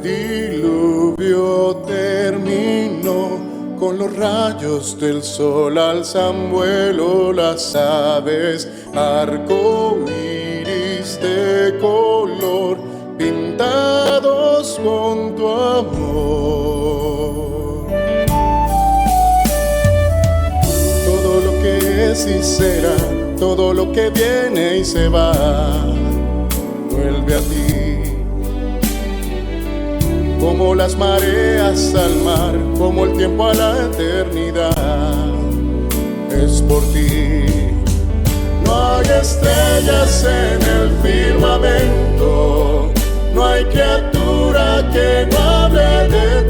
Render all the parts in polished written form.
El diluvio terminó, con los rayos del sol alzan vuelo las aves, arco iris de color, pintados con tu amor. Todo lo que es y será, todo lo que viene y se va, vuelve a ti. Como las mareas al mar, como el tiempo a la eternidad, es por ti. No hay estrellas en el firmamento, no hay criatura que no hable de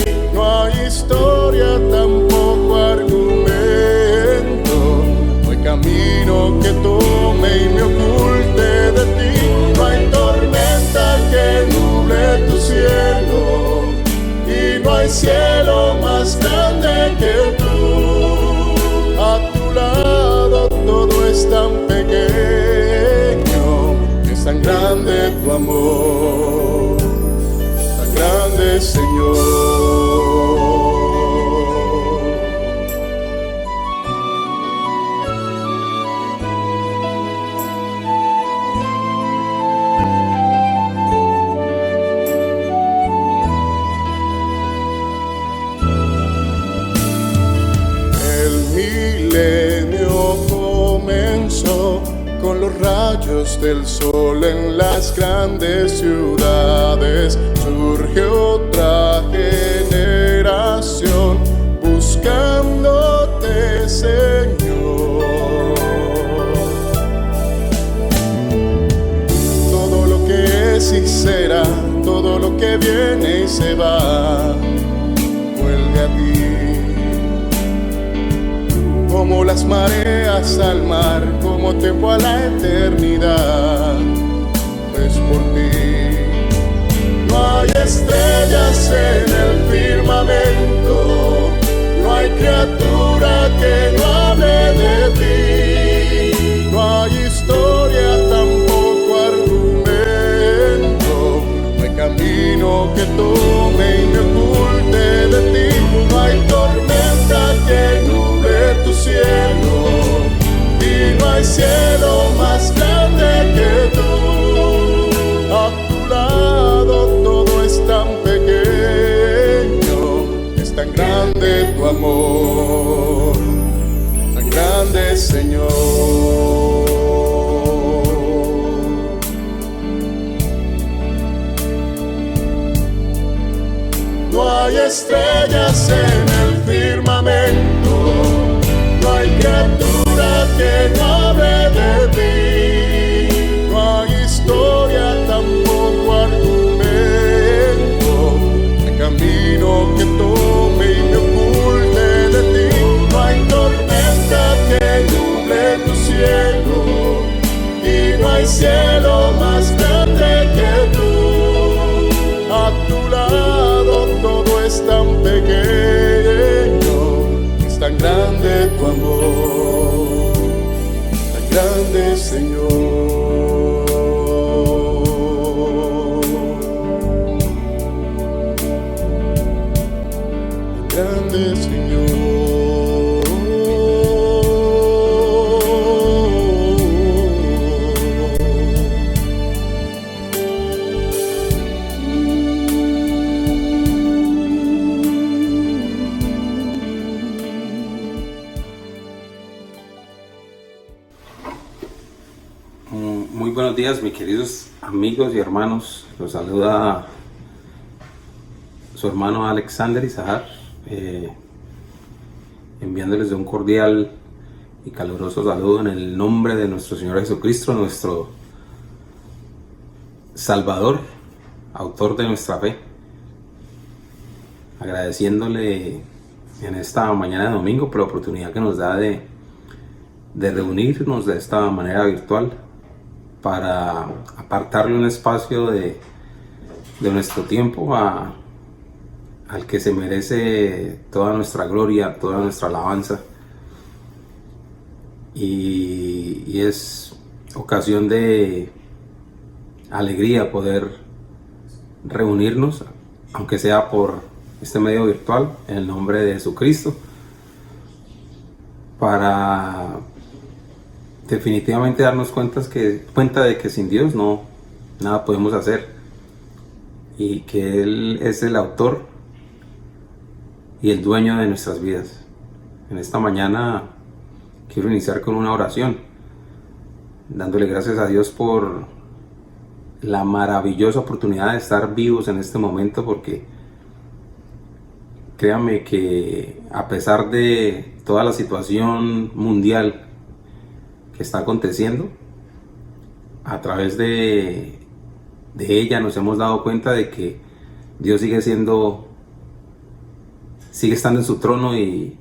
ti, no hay historia, tampoco argumento, no hay camino que tome y me oculte de ti, no hay tormenta que nuble tu cielo, y no hay cielo más grande que tú. A tu lado todo es tan pequeño, es tan grande tu amor, tan grande, Señor. Con los rayos del sol en las grandes ciudades, surge otra generación buscándote, Señor. Todo lo que es y será, todo lo que viene y se va, vuelve a ti. Como las mareas al mar, como tiempo a la eternidad, es por ti. No hay estrellas en el firmamento, no hay criatura que no hable de ti, no hay historia, tampoco argumento, no hay camino que tome y me oculte de ti, no hay tormenta que tu cielo, y no hay cielo más grande que tú. A tu lado todo es tan pequeño, es tan grande tu amor, tan grande, Señor. No hay estrellas en el firmamento, no hay criatura que no hable de ti, no hay historia, tampoco argumento, no hay camino que tome y me oculte de ti, no hay tormenta que nuble tu cielo, y no hay cielo más grande que tú. A tu lado todo es tan pequeño, tan grande tu amor, tan grande, Señor, tan grande, Señor. Muy buenos días, mis queridos amigos y hermanos. Los saluda su hermano Alexander Izahar, enviándoles un cordial y caluroso saludo en el nombre de nuestro Señor Jesucristo, nuestro Salvador, autor de nuestra fe. Agradeciéndole en esta mañana de domingo por la oportunidad que nos da de reunirnos de esta manera virtual, para apartarle un espacio de nuestro tiempo al que se merece toda nuestra gloria, toda nuestra alabanza. Y es ocasión de alegría poder reunirnos, aunque sea por este medio virtual, en el nombre de Jesucristo, para definitivamente darnos cuenta de que sin Dios nada podemos hacer, y que Él es el autor y el dueño de nuestras vidas. En esta mañana quiero iniciar con una oración, dándole gracias a Dios por la maravillosa oportunidad de estar vivos en este momento, porque créanme que a pesar de toda la situación mundial que está aconteciendo, a través de ella nos hemos dado cuenta de que Dios sigue estando en su trono y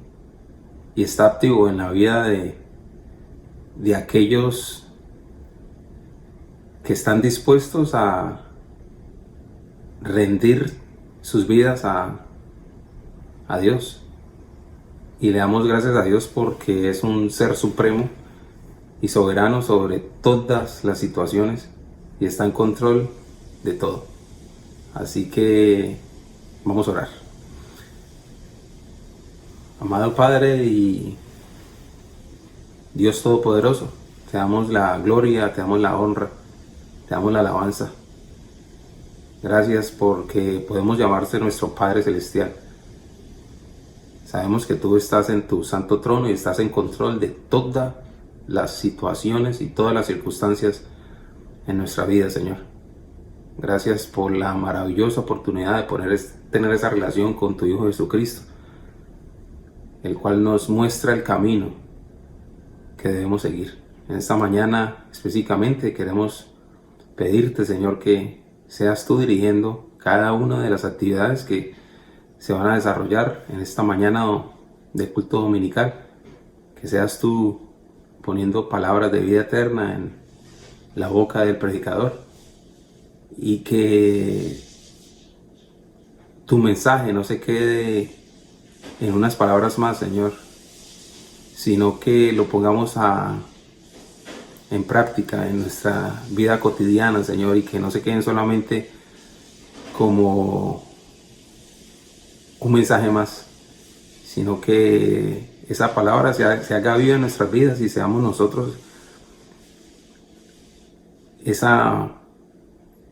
está activo en la vida de aquellos que están dispuestos a rendir sus vidas a Dios. Y le damos gracias a Dios porque es un ser supremo y soberano sobre todas las situaciones y está en control de todo. Así que vamos a orar. Amado Padre y Dios Todopoderoso, te damos la gloria, te damos la honra, te damos la alabanza. Gracias porque podemos llamarse nuestro Padre Celestial. Sabemos que tú estás en tu santo trono y estás en control de todas las situaciones y todas las circunstancias en nuestra vida, Señor. Gracias por la maravillosa oportunidad de tener esa relación con tu Hijo Jesucristo, el cual nos muestra el camino que debemos seguir. En esta mañana específicamente queremos pedirte, Señor, que seas tú dirigiendo cada una de las actividades que se van a desarrollar en esta mañana de culto dominical, que seas tú poniendo palabras de vida eterna en la boca del predicador y que tu mensaje no se quede en unas palabras más, Señor, sino que lo pongamos en práctica en nuestra vida cotidiana, Señor, y que no se queden solamente como un mensaje más, sino que esa palabra se haga viva en nuestras vidas y seamos nosotros esa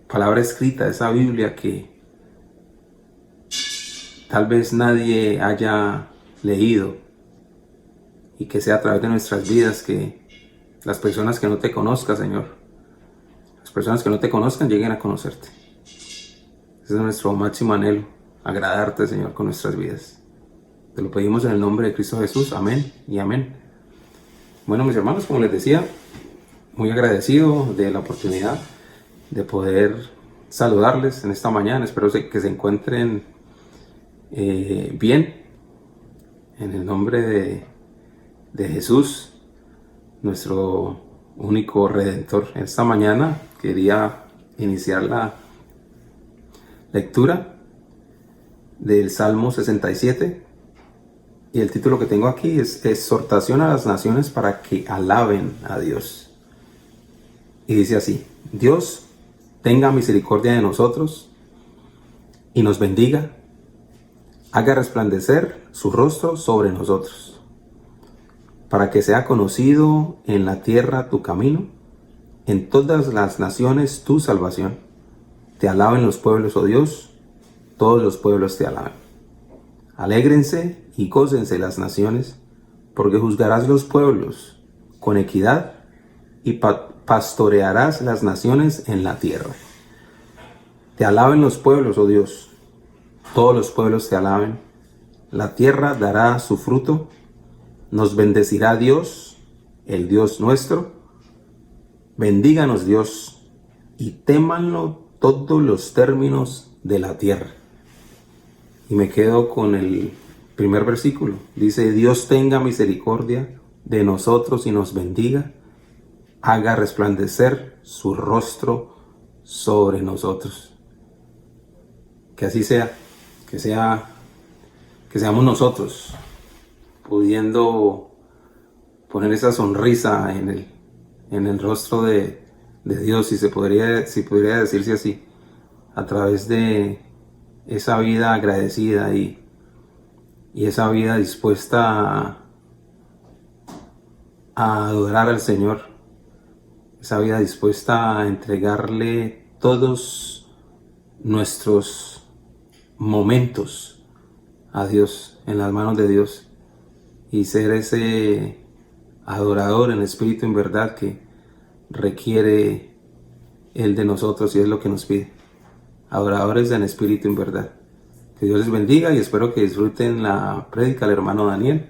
palabra escrita, esa Biblia que tal vez nadie haya leído, y que sea a través de nuestras vidas que las personas que no te conozcan, Señor, las personas que no te conozcan lleguen a conocerte. Ese es nuestro máximo anhelo, agradarte, Señor, con nuestras vidas. Te lo pedimos en el nombre de Cristo Jesús. Amén y amén. Bueno, mis hermanos, como les decía, muy agradecido de la oportunidad de poder saludarles en esta mañana. Espero que se encuentren bien, en el nombre de Jesús, nuestro único Redentor. Esta mañana quería iniciar la lectura del Salmo 67, y el título que tengo aquí es Exhortación a las naciones para que alaben a Dios. Y dice así: Dios tenga misericordia de nosotros y nos bendiga, haga resplandecer su rostro sobre nosotros, para que sea conocido en la tierra tu camino, en todas las naciones tu salvación. Te alaben los pueblos, oh Dios, todos los pueblos te alaben. Alégrense y gócense las naciones, porque juzgarás los pueblos con equidad y pastorearás las naciones en la tierra. Te alaben los pueblos, oh Dios, todos los pueblos te alaben. La tierra dará su fruto, nos bendecirá Dios, el Dios nuestro. Bendíganos Dios, y témanlo todos los términos de la tierra. Y me quedo con el primer versículo. Dice: Dios tenga misericordia de nosotros y nos bendiga, haga resplandecer su rostro sobre nosotros. Que así sea, que seamos nosotros pudiendo poner esa sonrisa en el rostro de Dios, si pudiera decirse así, a través de esa vida agradecida y esa vida dispuesta a adorar al Señor, esa vida dispuesta a entregarle todos nuestros momentos a Dios, en las manos de Dios, y ser ese adorador en espíritu, en verdad, que requiere Él de nosotros y es lo que nos pide. Adoradores en espíritu, en verdad. Que Dios les bendiga y espero que disfruten la prédica del hermano Daniel.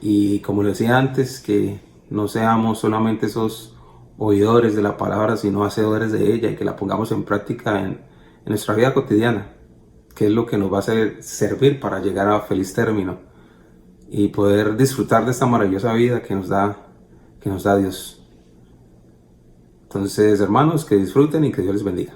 Y como les decía antes, que no seamos solamente esos oidores de la palabra, sino hacedores de ella, y que la pongamos en práctica en nuestra vida cotidiana, que es lo que nos va a servir para llegar a feliz término y poder disfrutar de esta maravillosa vida que nos da Dios. Entonces, hermanos, que disfruten y que Dios les bendiga.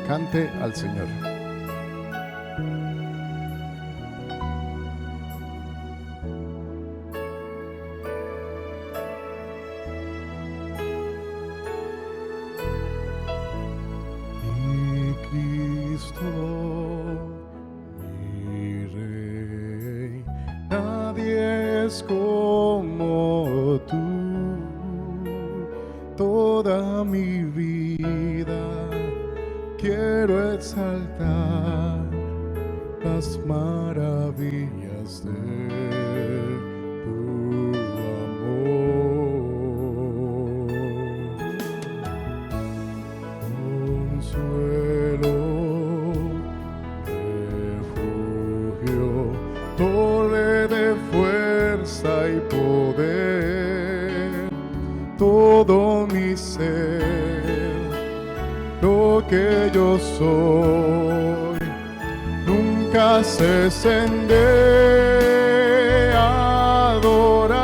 Cante al Señor. Mi Cristo, mi Rey, nadie es como tú. Toda mi vida quiero exaltar las maravillas de tu amor. Consuelo, refugio, torre de fuerza y poder, todo mi ser, lo que yo soy, nunca cesen de adorar.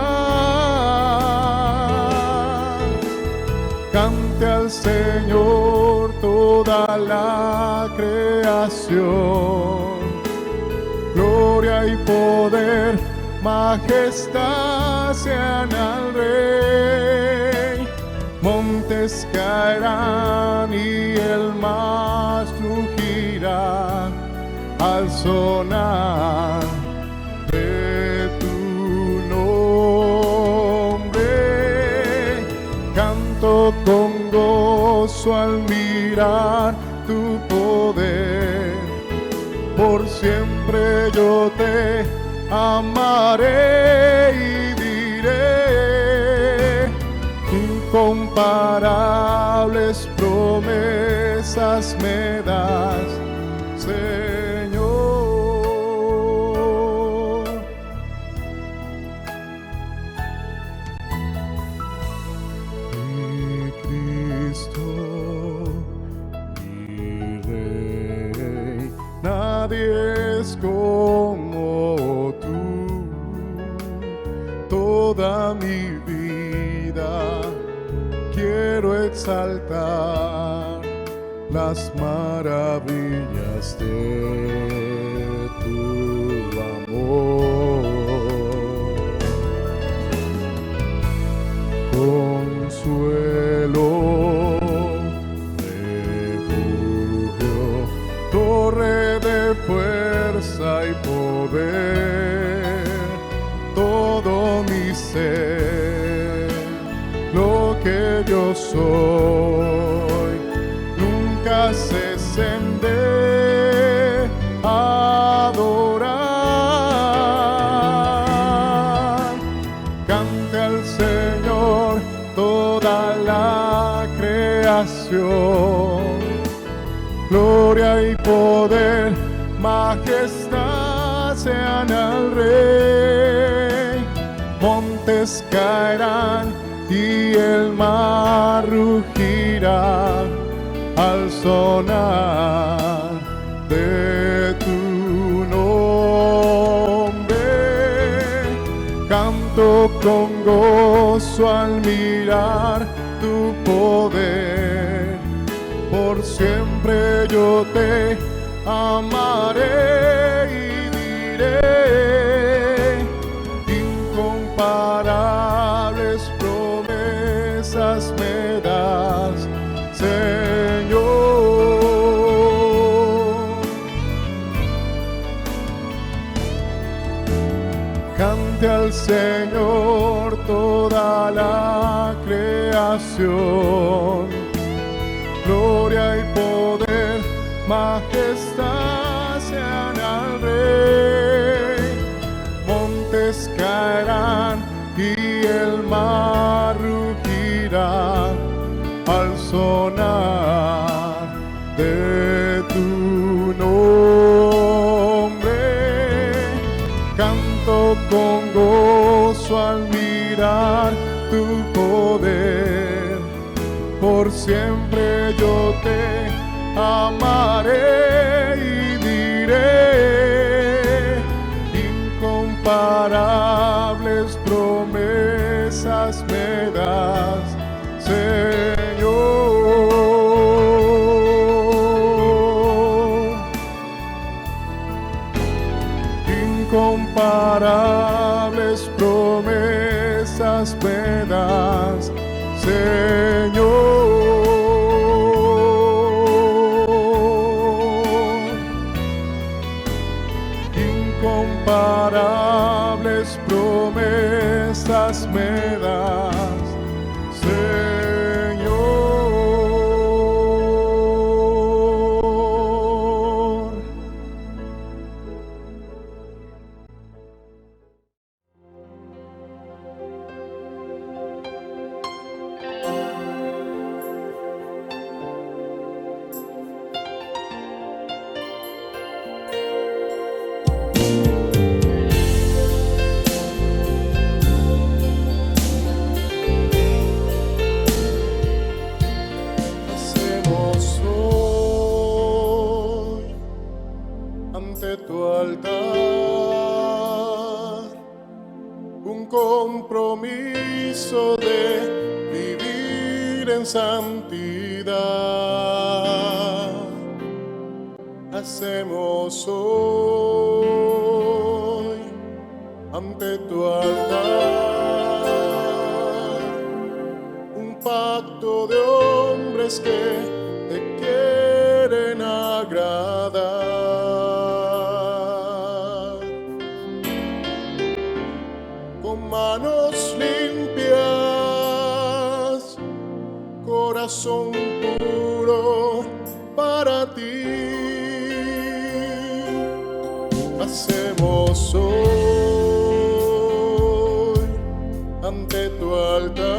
Cante al Señor toda la creación, gloria y poder, majestad sean al Rey. Montes caerán y el mar rugirá al sonar de tu nombre. Canto con gozo al mirar tu poder, por siempre yo te amaré y diré: incomparables promesas me das, Señor. Mi Cristo, mi Rey, nadie es como tú. Toda mi vida quiero exaltar las maravillas de tu amor. Consuelo, refugio, torre de fuerza y poder, todo mi ser, lo que yo soy, nunca cesen de adorar. creación. Gloria y poder, majestad sean al Rey. Montes caerán y el mar rugirá al sonar de tu nombre. Canto con gozo al mirar tu poder. Por siempre yo te amaré y diré: incomparables promesas me das, Señor. Cante al Señor toda la creación. Gloria y poder, majestad sean al Rey. Montes caerán y el mar rugirá al sonar de tu nombre. Canto con gozo al mirar tu poder. Por siempre yo te amaré y diré: incomparables promesas me das, Señor. Incomparables promesas me das, Señor. Incomparables promesas me das, Señor. Ante tu altar un compromiso de vivir en santidad. Hacemos hoy ante tu altar un pacto de hombres que te quieren agradar. Manos limpias, corazón puro para ti. Hacemos hoy ante tu altar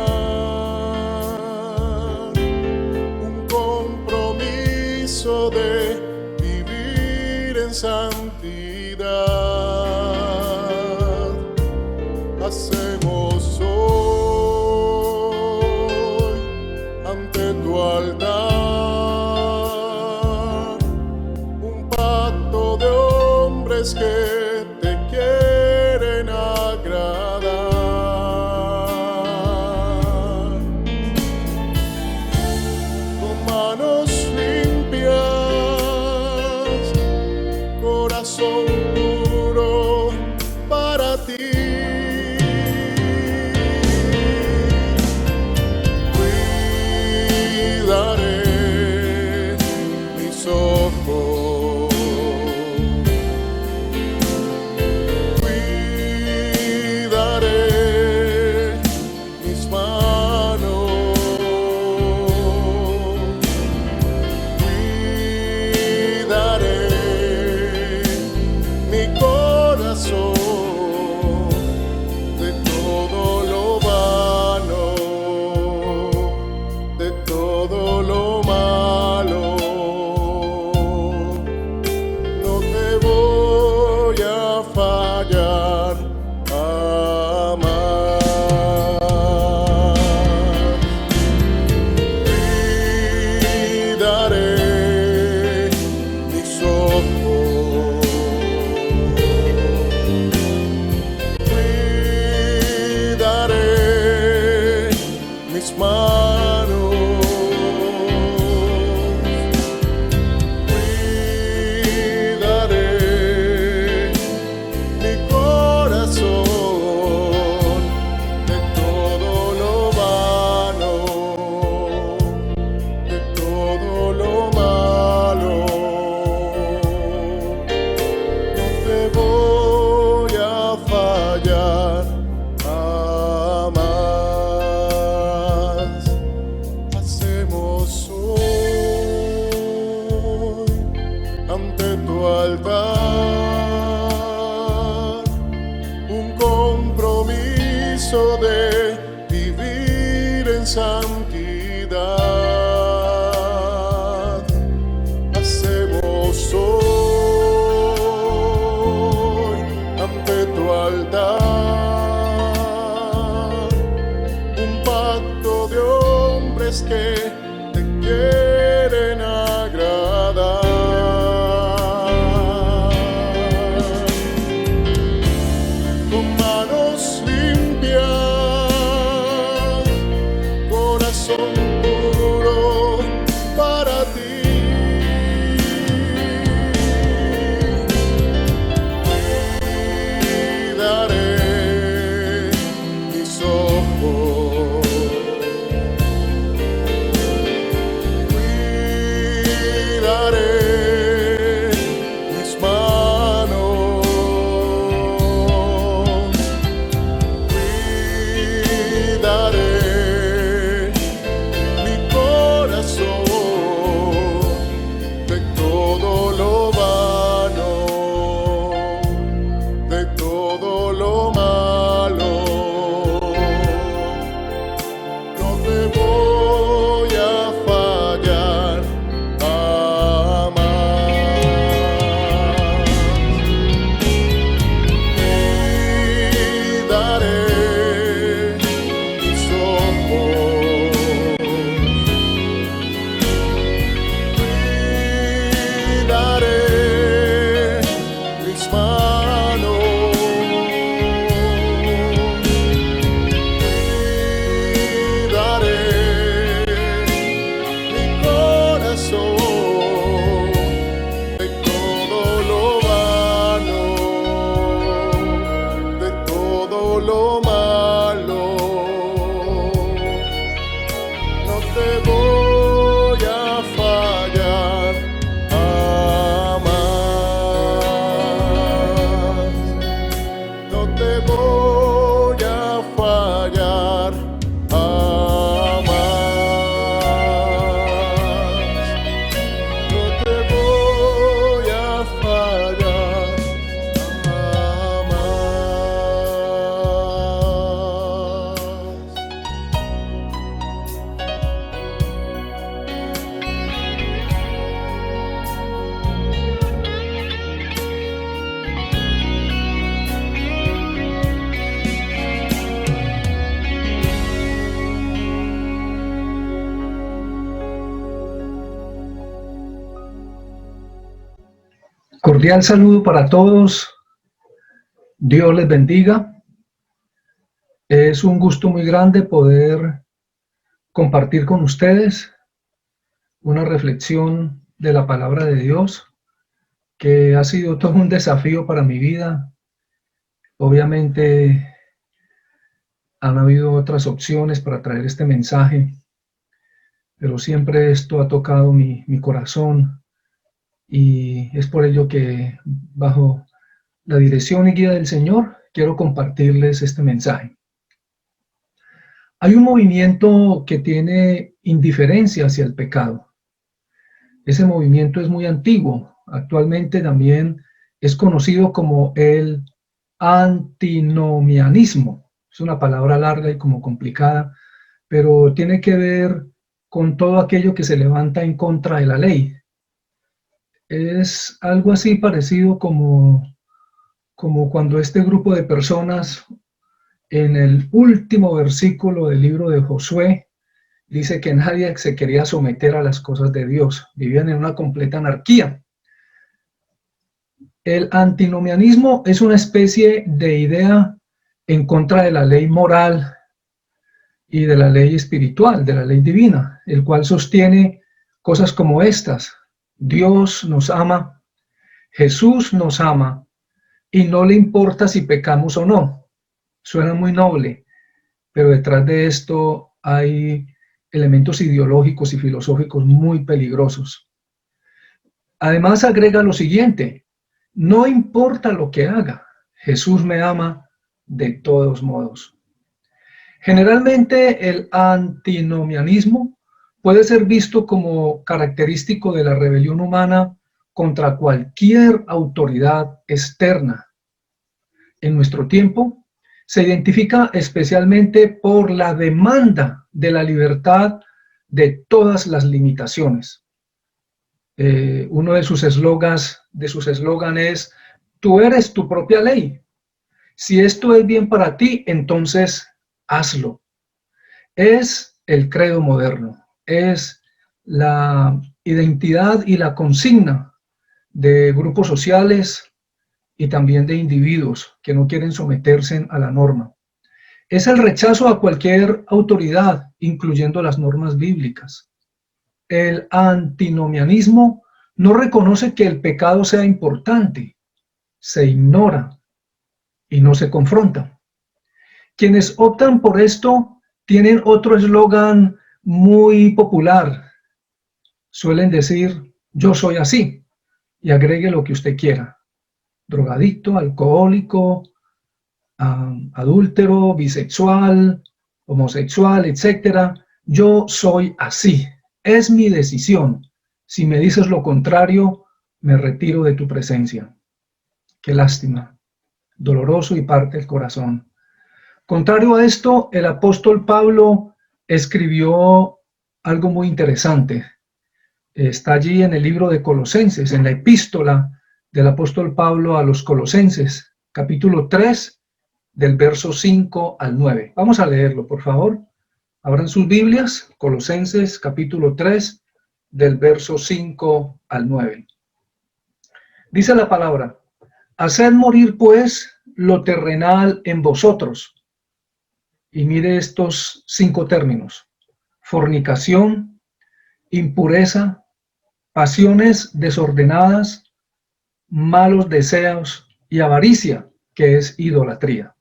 un compromiso de vivir en santidad. Hacemos hoy ante tu altar un pacto de hombres que te quieren agradar. Con manos limpias, corazón puro para ti. un pacto de hombres que te quieren agradar. Con manos limpias, corazón puro para ti. Cordial saludo para todos. Dios les bendiga. Es un gusto muy grande poder compartir con ustedes una reflexión de la palabra de Dios, que ha sido todo un desafío para mi vida. Obviamente han habido otras opciones para traer este mensaje, pero siempre esto ha tocado mi corazón. Y es por ello que, bajo la dirección y guía del Señor, quiero compartirles este mensaje. Hay un movimiento que tiene indiferencia hacia el pecado. Ese movimiento es muy antiguo. Actualmente también es conocido como el antinomianismo. Es una palabra larga y como complicada, pero tiene que ver con todo aquello que se levanta en contra de la ley. Es algo así parecido como cuando este grupo de personas en el último versículo del libro de Josué dice que nadie se quería someter a las cosas de Dios, vivían en una completa anarquía. El antinomianismo es una especie de idea en contra de la ley moral y de la ley espiritual, de la ley divina, el cual sostiene cosas como estas: Dios nos ama, Jesús nos ama, y no le importa si pecamos o no. Suena muy noble, pero detrás de esto hay elementos ideológicos y filosóficos muy peligrosos. Además agrega lo siguiente: no importa lo que haga, Jesús me ama de todos modos. Generalmente el antinomianismo puede ser visto como característico de la rebelión humana contra cualquier autoridad externa. En nuestro tiempo se identifica especialmente por la demanda de la libertad de todas las limitaciones. Uno de sus eslóganes es: tú eres tu propia ley. Si esto es bien para ti, entonces hazlo. Es el credo moderno, es la identidad y la consigna de grupos sociales y también de individuos que no quieren someterse a la norma. Es el rechazo a cualquier autoridad, incluyendo las normas bíblicas. El antinomianismo no reconoce que el pecado sea importante, se ignora y no se confronta. Quienes optan por esto tienen otro eslogan muy popular. Suelen decir, yo soy así, y agregue lo que usted quiera. Drogadicto, alcohólico, adúltero, bisexual, homosexual, etc. Yo soy así. Es mi decisión. Si me dices lo contrario, me retiro de tu presencia. Qué lástima. Doloroso y parte el corazón. Contrario a esto, el apóstol Pablo escribió algo muy interesante. Está allí en el libro de Colosenses, en la epístola del apóstol Pablo a los Colosenses, capítulo 3, del verso 5 al 9. Vamos a leerlo, por favor. Abran sus Biblias, Colosenses, capítulo 3, del verso 5 al 9. Dice la palabra: haced morir, pues, lo terrenal en vosotros. Y mire estos 5 términos: fornicación, impureza, pasiones desordenadas, malos deseos y avaricia, que es idolatría.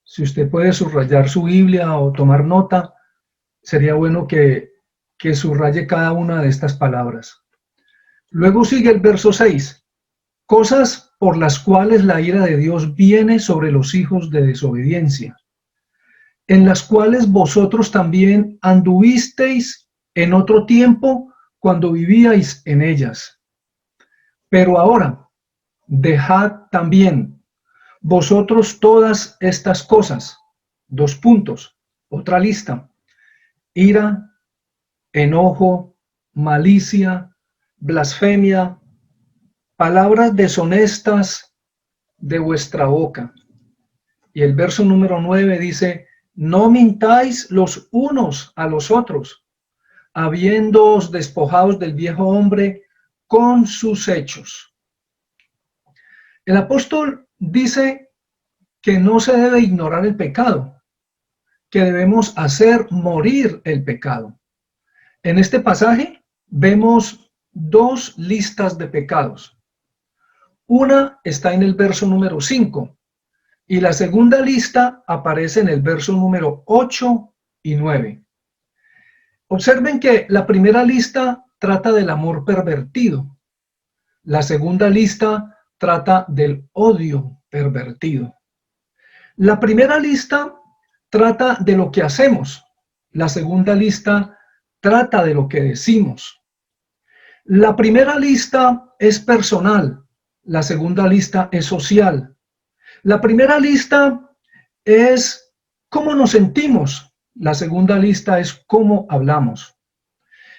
Si usted puede subrayar su Biblia o tomar nota, sería bueno que subraye cada una de estas palabras. Luego sigue el verso 6. Cosas por las cuales la ira de Dios viene sobre los hijos de desobediencia, en las cuales vosotros también anduvisteis en otro tiempo cuando vivíais en ellas. Pero ahora, dejad también vosotros todas estas cosas. 2 puntos, otra lista: ira, enojo, malicia, blasfemia, palabras deshonestas de vuestra boca. Y el verso número 9 dice: no mintáis los unos a los otros, habiéndoos despojados del viejo hombre con sus hechos. El apóstol dice que no se debe ignorar el pecado, que debemos hacer morir el pecado. En este pasaje vemos 2 listas de pecados. Una está en el verso número 5 y la segunda lista aparece en el verso número 8 y 9. Observen que la primera lista trata del amor pervertido. La segunda lista trata del odio pervertido. La primera lista trata de lo que hacemos. La segunda lista trata de lo que decimos. La primera lista es personal. La segunda lista es social. La primera lista es cómo nos sentimos. La segunda lista es cómo hablamos.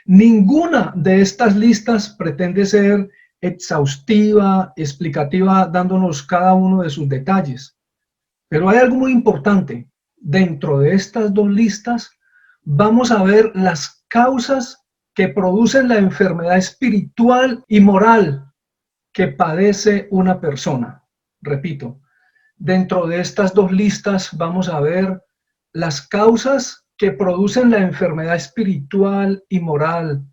Ninguna de estas listas pretende ser exhaustiva, explicativa, dándonos cada uno de sus detalles. Pero hay algo muy importante. Dentro de estas 2 listas vamos a ver las causas que producen la enfermedad espiritual y moral que padece una persona. Repito, dentro de estas 2 listas vamos a ver las causas que producen la enfermedad espiritual y moral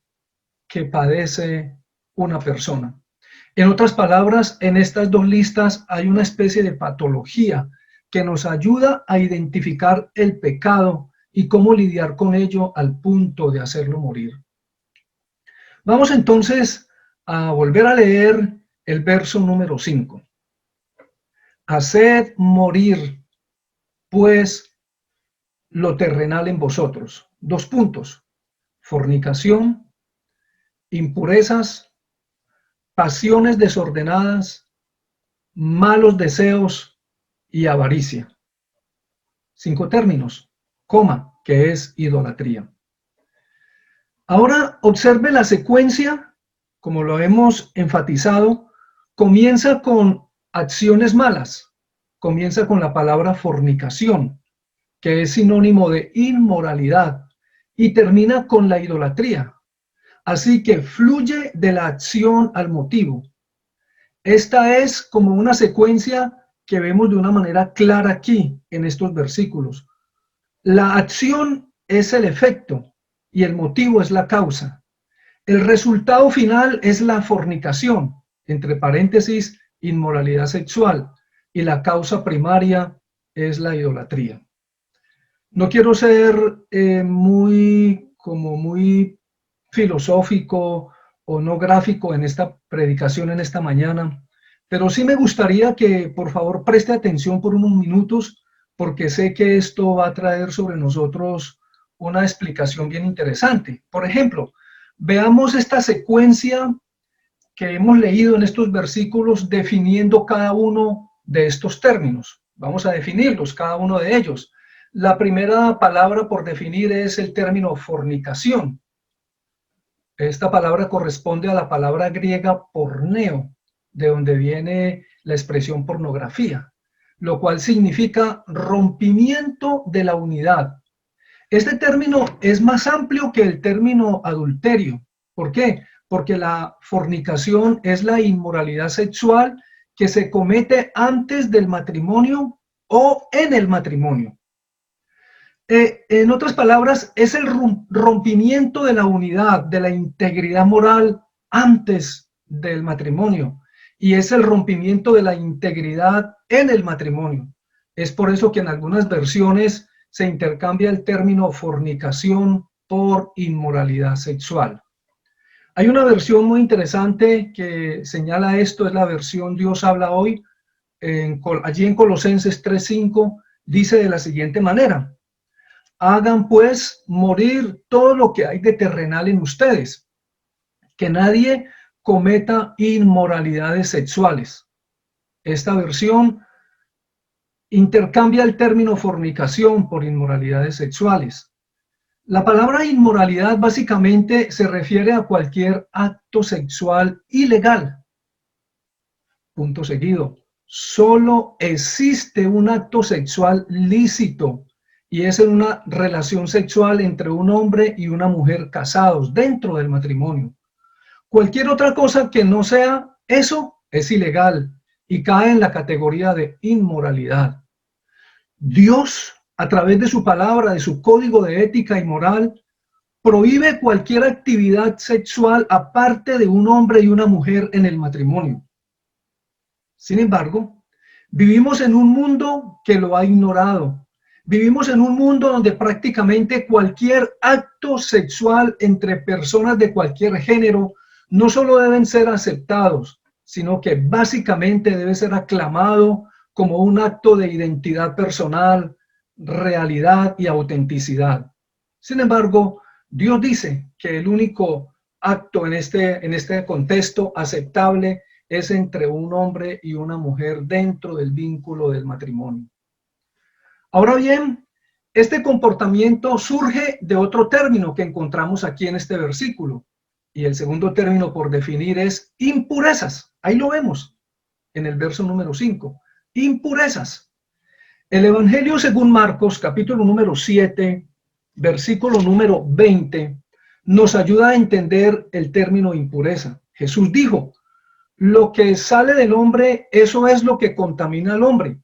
que padece una persona. En otras palabras, en estas 2 listas hay una especie de patología que nos ayuda a identificar el pecado y cómo lidiar con ello al punto de hacerlo morir. Vamos entonces a volver a leer el verso número 5. Haced morir, pues, lo terrenal en vosotros. 2 puntos. Fornicación, impurezas, pasiones desordenadas, malos deseos y avaricia. 5 términos, coma, que es idolatría. Ahora observe la secuencia, como lo hemos enfatizado, comienza con acciones malas, comienza con la palabra fornicación, que es sinónimo de inmoralidad, y termina con la idolatría. Así que fluye de la acción al motivo. Esta es como una secuencia que vemos de una manera clara aquí en estos versículos. La acción es el efecto y el motivo es la causa. El resultado final es la fornicación, entre paréntesis, inmoralidad sexual, y la causa primaria es la idolatría. No quiero ser muy filosófico o no gráfico en esta predicación en esta mañana, pero sí me gustaría que por favor preste atención por unos minutos, porque sé que esto va a traer sobre nosotros una explicación bien interesante. Por ejemplo, veamos esta secuencia que hemos leído en estos versículos definiendo cada uno de estos términos. Vamos a definirlos, cada uno de ellos. La primera palabra por definir es el término fornicación. Esta palabra corresponde a la palabra griega porneo, de donde viene la expresión pornografía, lo cual significa rompimiento de la unidad. Este término es más amplio que el término adulterio. ¿Por qué? Porque la fornicación es la inmoralidad sexual que se comete antes del matrimonio o en el matrimonio. En otras palabras, es el rompimiento de la unidad, de la integridad moral antes del matrimonio, y es el rompimiento de la integridad en el matrimonio. Es por eso que en algunas versiones se intercambia el término fornicación por inmoralidad sexual. Hay una versión muy interesante que señala esto, es la versión Dios habla hoy. Allí en Colosenses 3:5 dice de la siguiente manera: hagan pues morir todo lo que hay de terrenal en ustedes, que nadie cometa inmoralidades sexuales. Esta versión intercambia el término fornicación por inmoralidades sexuales. La palabra inmoralidad básicamente se refiere a cualquier acto sexual ilegal. Punto seguido. Solo existe un acto sexual lícito, y es en una relación sexual entre un hombre y una mujer casados dentro del matrimonio. Cualquier otra cosa que no sea eso es ilegal y cae en la categoría de inmoralidad. Dios, a través de su palabra, de su código de ética y moral, prohíbe cualquier actividad sexual aparte de un hombre y una mujer en el matrimonio. Sin embargo, vivimos en un mundo que lo ha ignorado. Vivimos en un mundo donde prácticamente cualquier acto sexual entre personas de cualquier género no solo deben ser aceptados, sino que básicamente debe ser aclamado como un acto de identidad personal, realidad y autenticidad. Sin embargo, Dios dice que el único acto en este contexto aceptable es entre un hombre y una mujer dentro del vínculo del matrimonio. Ahora bien, este comportamiento surge de otro término que encontramos aquí en este versículo. Y el segundo término por definir es impurezas. Ahí lo vemos en el verso número 5. Impurezas. El Evangelio según Marcos, capítulo número 7, versículo número 20, nos ayuda a entender el término impureza. Jesús dijo: lo que sale del hombre, eso es lo que contamina al hombre.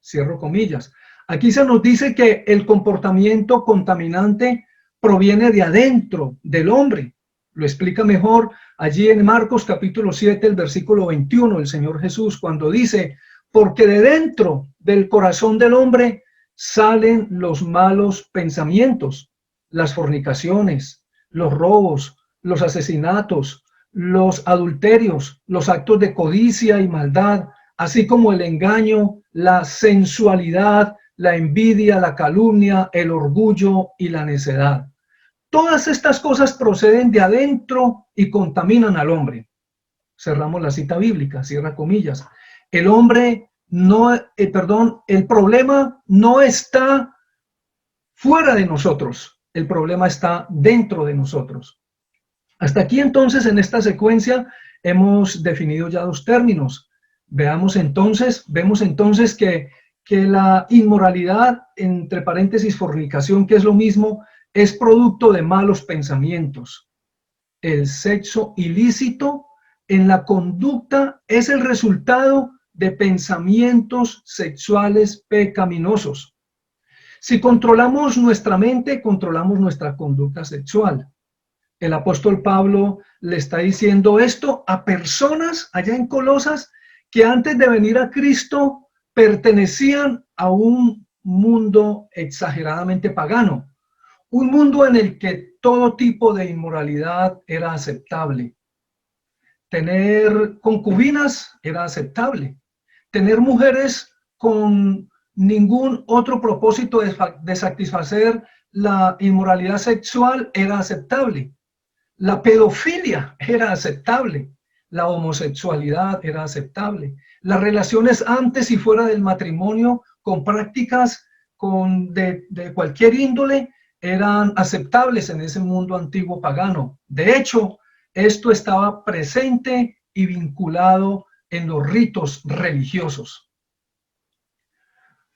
Cierro comillas. Aquí se nos dice que el comportamiento contaminante proviene de adentro del hombre. Lo explica mejor allí en Marcos capítulo 7, el versículo 21, el Señor Jesús, cuando dice: porque de dentro del corazón del hombre salen los malos pensamientos, las fornicaciones, los robos, los asesinatos, los adulterios, los actos de codicia y maldad, así como el engaño, la sensualidad, la envidia, la calumnia, el orgullo y la necedad. Todas estas cosas proceden de adentro y contaminan al hombre. Cerramos la cita bíblica, cierra comillas. El problema no está fuera de nosotros, el problema está dentro de nosotros. Hasta aquí entonces en esta secuencia hemos definido ya dos términos: Vemos entonces que la inmoralidad, entre paréntesis fornicación, que es lo mismo, es producto de malos pensamientos. El sexo ilícito en la conducta es el resultado de pensamientos sexuales pecaminosos. Si controlamos nuestra mente, controlamos nuestra conducta sexual. El apóstol Pablo le está diciendo esto a personas allá en Colosas que antes de venir a Cristo pertenecían a un mundo exageradamente pagano, un mundo en el que todo tipo de inmoralidad era aceptable. Tener concubinas era aceptable. Tener mujeres con ningún otro propósito de satisfacer la inmoralidad sexual era aceptable. La pedofilia era aceptable. La homosexualidad era aceptable. Las relaciones antes y fuera del matrimonio con prácticas de cualquier índole eran aceptables en ese mundo antiguo pagano. De hecho, esto estaba presente y vinculado en los ritos religiosos.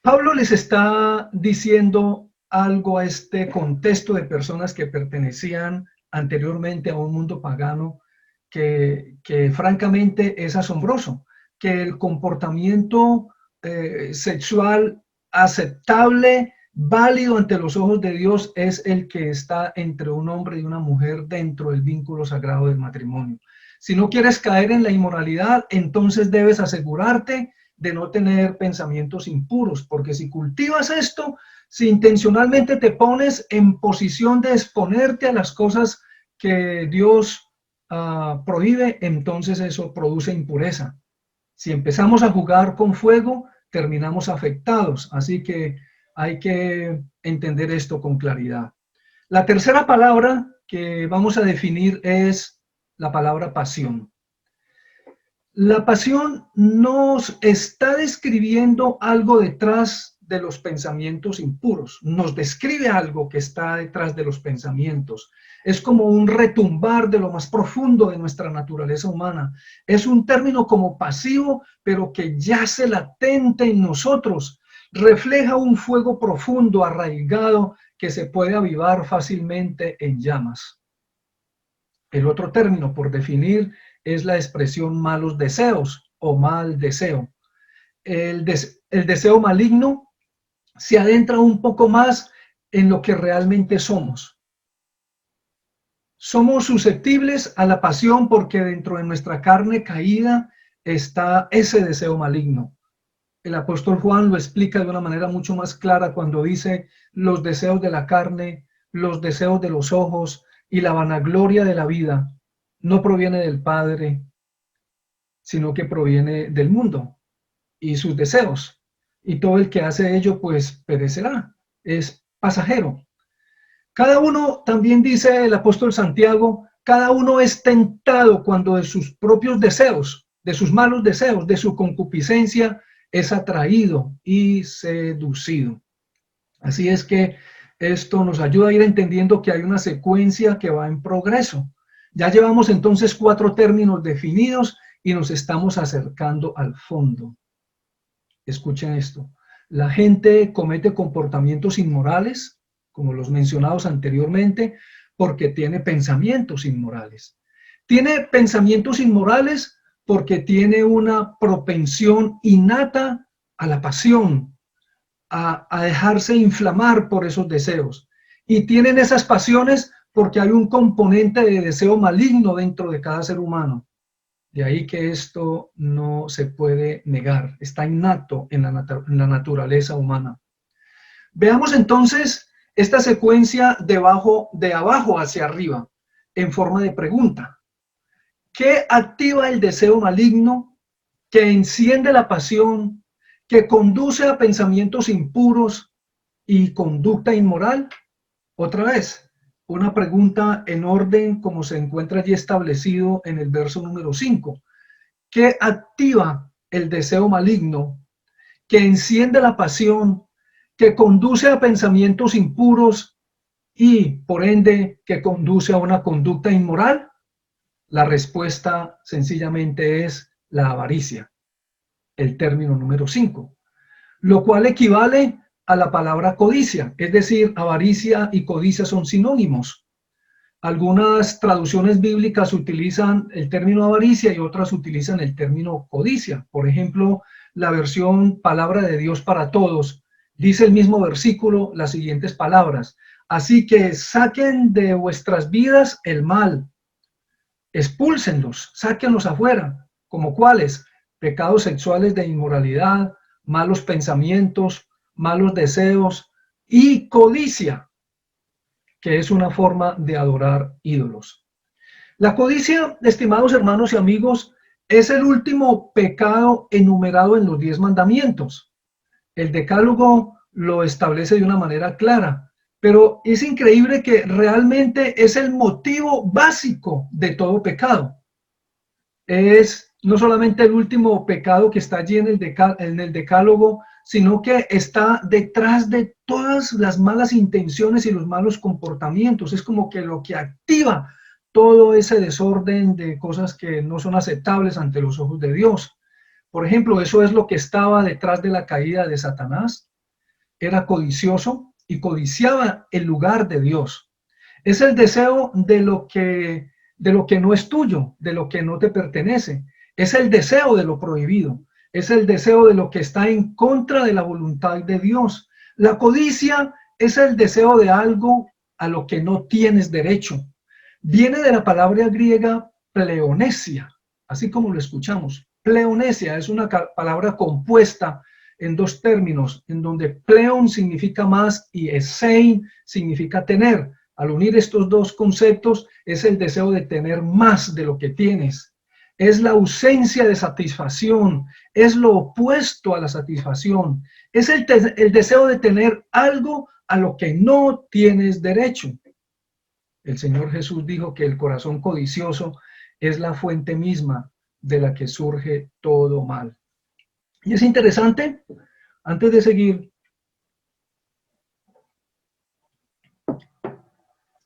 Pablo les está diciendo algo a este contexto de personas que pertenecían anteriormente a un mundo pagano que francamente es asombroso, que el comportamiento sexual aceptable, válido ante los ojos de Dios, es el que está entre un hombre y una mujer dentro del vínculo sagrado del matrimonio. Si no quieres caer en la inmoralidad, entonces debes asegurarte de no tener pensamientos impuros, porque si cultivas esto, si intencionalmente te pones en posición de exponerte a las cosas que Dios prohíbe, entonces eso produce impureza. Si empezamos a jugar con fuego, terminamos afectados, así que hay que entender esto con claridad. La tercera palabra que vamos a definir es la palabra pasión. La pasión nos está describiendo algo detrás de los pensamientos impuros, nos describe algo que está detrás de los pensamientos. Es como un retumbar de lo más profundo de nuestra naturaleza humana. Es un término como pasivo, pero que yace latente en nosotros. Refleja un fuego profundo, arraigado, que se puede avivar fácilmente en llamas. El otro término por definir es la expresión malos deseos o mal deseo. El deseo maligno se adentra un poco más en lo que realmente somos. Somos susceptibles a la pasión porque dentro de nuestra carne caída está ese deseo maligno. El apóstol Juan lo explica de una manera mucho más clara cuando dice los deseos de la carne, los deseos de los ojos y la vanagloria de la vida no proviene del Padre, sino que proviene del mundo y sus deseos. Y todo el que hace ello, pues perecerá, es pasajero. Cada uno, también dice el apóstol Santiago, cada uno es tentado cuando de sus propios deseos, de sus malos deseos, de su concupiscencia, es atraído y seducido. Así es que esto nos ayuda a ir entendiendo que hay una secuencia que va en progreso. Ya llevamos entonces 4 términos definidos y nos estamos acercando al fondo. Escuchen esto. La gente comete comportamientos inmorales, como los mencionados anteriormente, porque tiene pensamientos inmorales. Tiene pensamientos inmorales porque tiene una propensión innata a la pasión, a dejarse inflamar por esos deseos. Y tienen esas pasiones porque hay un componente de deseo maligno dentro de cada ser humano. De ahí que esto no se puede negar, está innato en la naturaleza humana. Veamos entonces esta secuencia de abajo hacia arriba, en forma de pregunta. ¿Qué activa el deseo maligno que enciende la pasión, que conduce a pensamientos impuros y conducta inmoral? Otra vez, una pregunta en orden como se encuentra allí establecido en el verso número 5. ¿Qué activa el deseo maligno que enciende la pasión, que conduce a pensamientos impuros y, por ende, que conduce a una conducta inmoral? La respuesta sencillamente es la avaricia. el término número 5, lo cual equivale a la palabra codicia, es decir, avaricia y codicia son sinónimos. Algunas traducciones bíblicas utilizan el término avaricia y otras utilizan el término codicia. Por ejemplo, la versión Palabra de Dios para Todos dice el mismo versículo las siguientes palabras: así que saquen de vuestras vidas el mal, expúlsenlos, sáquenlos afuera, como cuáles: pecados sexuales de inmoralidad, malos pensamientos, malos deseos y codicia, que es una forma de adorar ídolos. La codicia, estimados hermanos y amigos, es el último pecado enumerado en los 10 mandamientos. El Decálogo lo establece de una manera clara, pero es increíble que realmente es el motivo básico de todo pecado. Es no solamente el último pecado que está allí en el Decálogo, sino que está detrás de todas las malas intenciones y los malos comportamientos. Es como que lo que activa todo ese desorden de cosas que no son aceptables ante los ojos de Dios. Por ejemplo, eso es lo que estaba detrás de la caída de Satanás. Era codicioso y codiciaba el lugar de Dios. Es el deseo de lo que no es tuyo, de lo que no te pertenece. Es el deseo de lo prohibido. Es el deseo de lo que está en contra de la voluntad de Dios. La codicia es el deseo de algo a lo que no tienes derecho. Viene de la palabra griega pleonesia, así como lo escuchamos. Pleonesia es una palabra compuesta en 2 términos, en donde pleon significa más y esein significa tener. Al unir estos 2 conceptos, es el deseo de tener más de lo que tienes. Es la ausencia de satisfacción, es lo opuesto a la satisfacción, es el deseo de tener algo a lo que no tienes derecho. El Señor Jesús dijo que el corazón codicioso es la fuente misma de la que surge todo mal. Y es interesante, antes de seguir,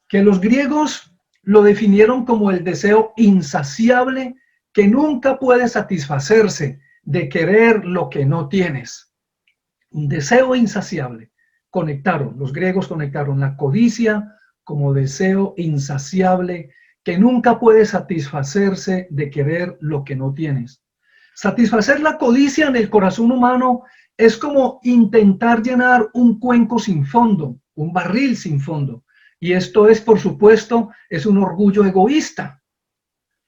que los griegos lo definieron como el deseo insaciable que nunca puede satisfacerse de querer lo que no tienes. Un deseo insaciable. Los griegos conectaron la codicia como deseo insaciable que nunca puede satisfacerse de querer lo que no tienes. Satisfacer la codicia en el corazón humano es como intentar llenar un cuenco sin fondo, un barril sin fondo. Y esto es, por supuesto, es un orgullo egoísta.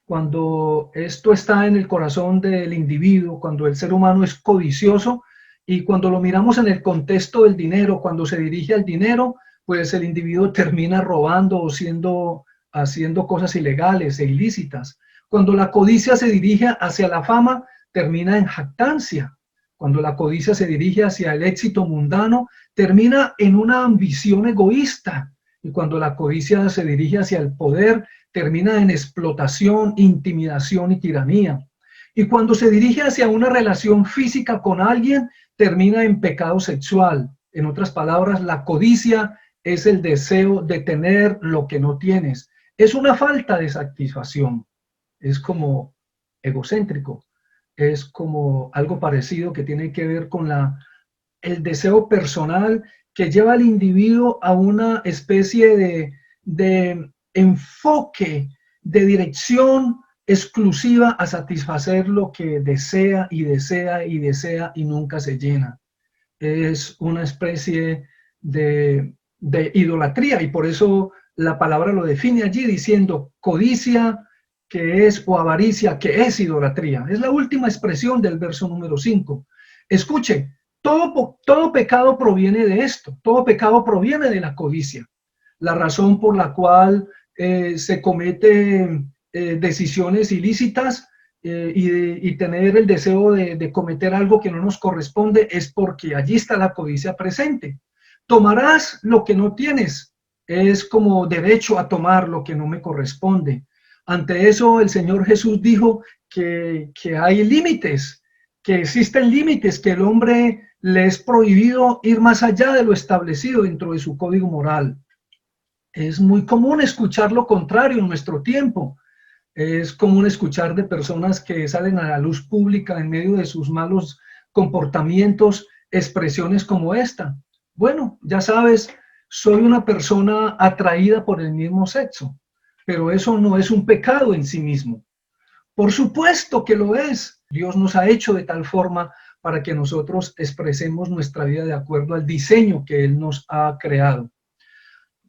Cuando esto está en el corazón del individuo, cuando el ser humano es codicioso y cuando lo miramos en el contexto del dinero, cuando se dirige al dinero, pues el individuo termina robando o haciendo cosas ilegales e ilícitas. Cuando la codicia se dirige hacia la fama, termina en jactancia. Cuando la codicia se dirige hacia el éxito mundano, termina en una ambición egoísta. Y cuando la codicia se dirige hacia el poder, termina en explotación, intimidación y tiranía. Y cuando se dirige hacia una relación física con alguien, termina en pecado sexual. En otras palabras, la codicia es el deseo de tener lo que no tienes. Es una falta de satisfacción. Es como egocéntrico. Es como algo parecido que tiene que ver con el deseo personal que lleva al individuo a una especie de enfoque, de dirección exclusiva a satisfacer lo que desea y desea y desea y nunca se llena. Es una especie de idolatría y por eso la palabra lo define allí diciendo codicia, que es, o avaricia, que es idolatría. Es la última expresión del verso número 5. Escuche, todo pecado proviene de esto, todo pecado proviene de la codicia. La razón por la cual se cometen decisiones ilícitas y tener el deseo de cometer algo que no nos corresponde es porque allí está la codicia presente. Tomarás lo que no tienes, es como derecho a tomar lo que no me corresponde. Ante eso el Señor Jesús dijo que hay límites, que existen límites, que el hombre le es prohibido ir más allá de lo establecido dentro de su código moral. Es muy común escuchar lo contrario en nuestro tiempo. Es común escuchar de personas que salen a la luz pública en medio de sus malos comportamientos expresiones como esta. Bueno, ya sabes, soy una persona atraída por el mismo sexo, pero eso no es un pecado en sí mismo. Por supuesto que lo es. Dios nos ha hecho de tal forma para que nosotros expresemos nuestra vida de acuerdo al diseño que Él nos ha creado.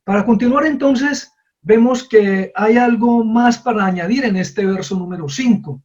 Para continuar entonces, vemos que hay algo más para añadir en este verso número 5,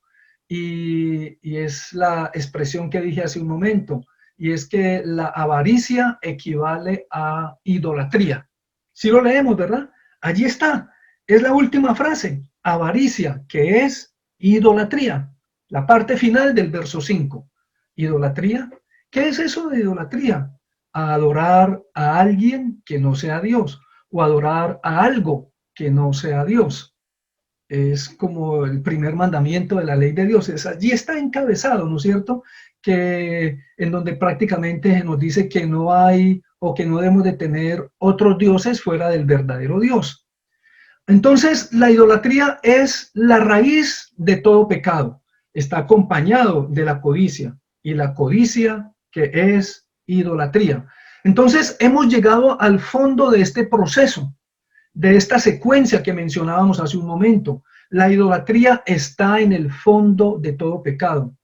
y es la expresión que dije hace un momento, y es que la avaricia equivale a idolatría. Si lo leemos, ¿verdad? Allí está, es la última frase, avaricia, que es idolatría, la parte final del verso 5. ¿Idolatría? ¿Qué es eso de idolatría? A adorar a alguien que no sea Dios, o adorar a algo que no sea Dios. Es como el primer mandamiento de la ley de Dios. Allí está encabezado, ¿no es cierto? Que en donde prácticamente nos dice que no hay o que no debemos de tener otros dioses fuera del verdadero Dios. Entonces, la idolatría es la raíz de todo pecado. Está acompañado de la codicia, y la codicia que es idolatría. Entonces, hemos llegado al fondo de este proceso, de esta secuencia que mencionábamos hace un momento. La idolatría está en el fondo de todo pecado.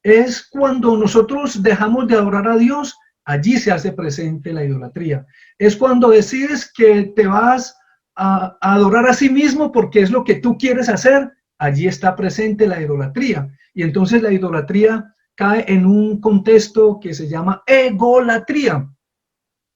Es cuando nosotros dejamos de adorar a Dios, allí se hace presente la idolatría. Es cuando decides que te vas a adorar a sí mismo porque es lo que tú quieres hacer, allí está presente la idolatría. Y entonces la idolatría cae en un contexto que se llama egolatría.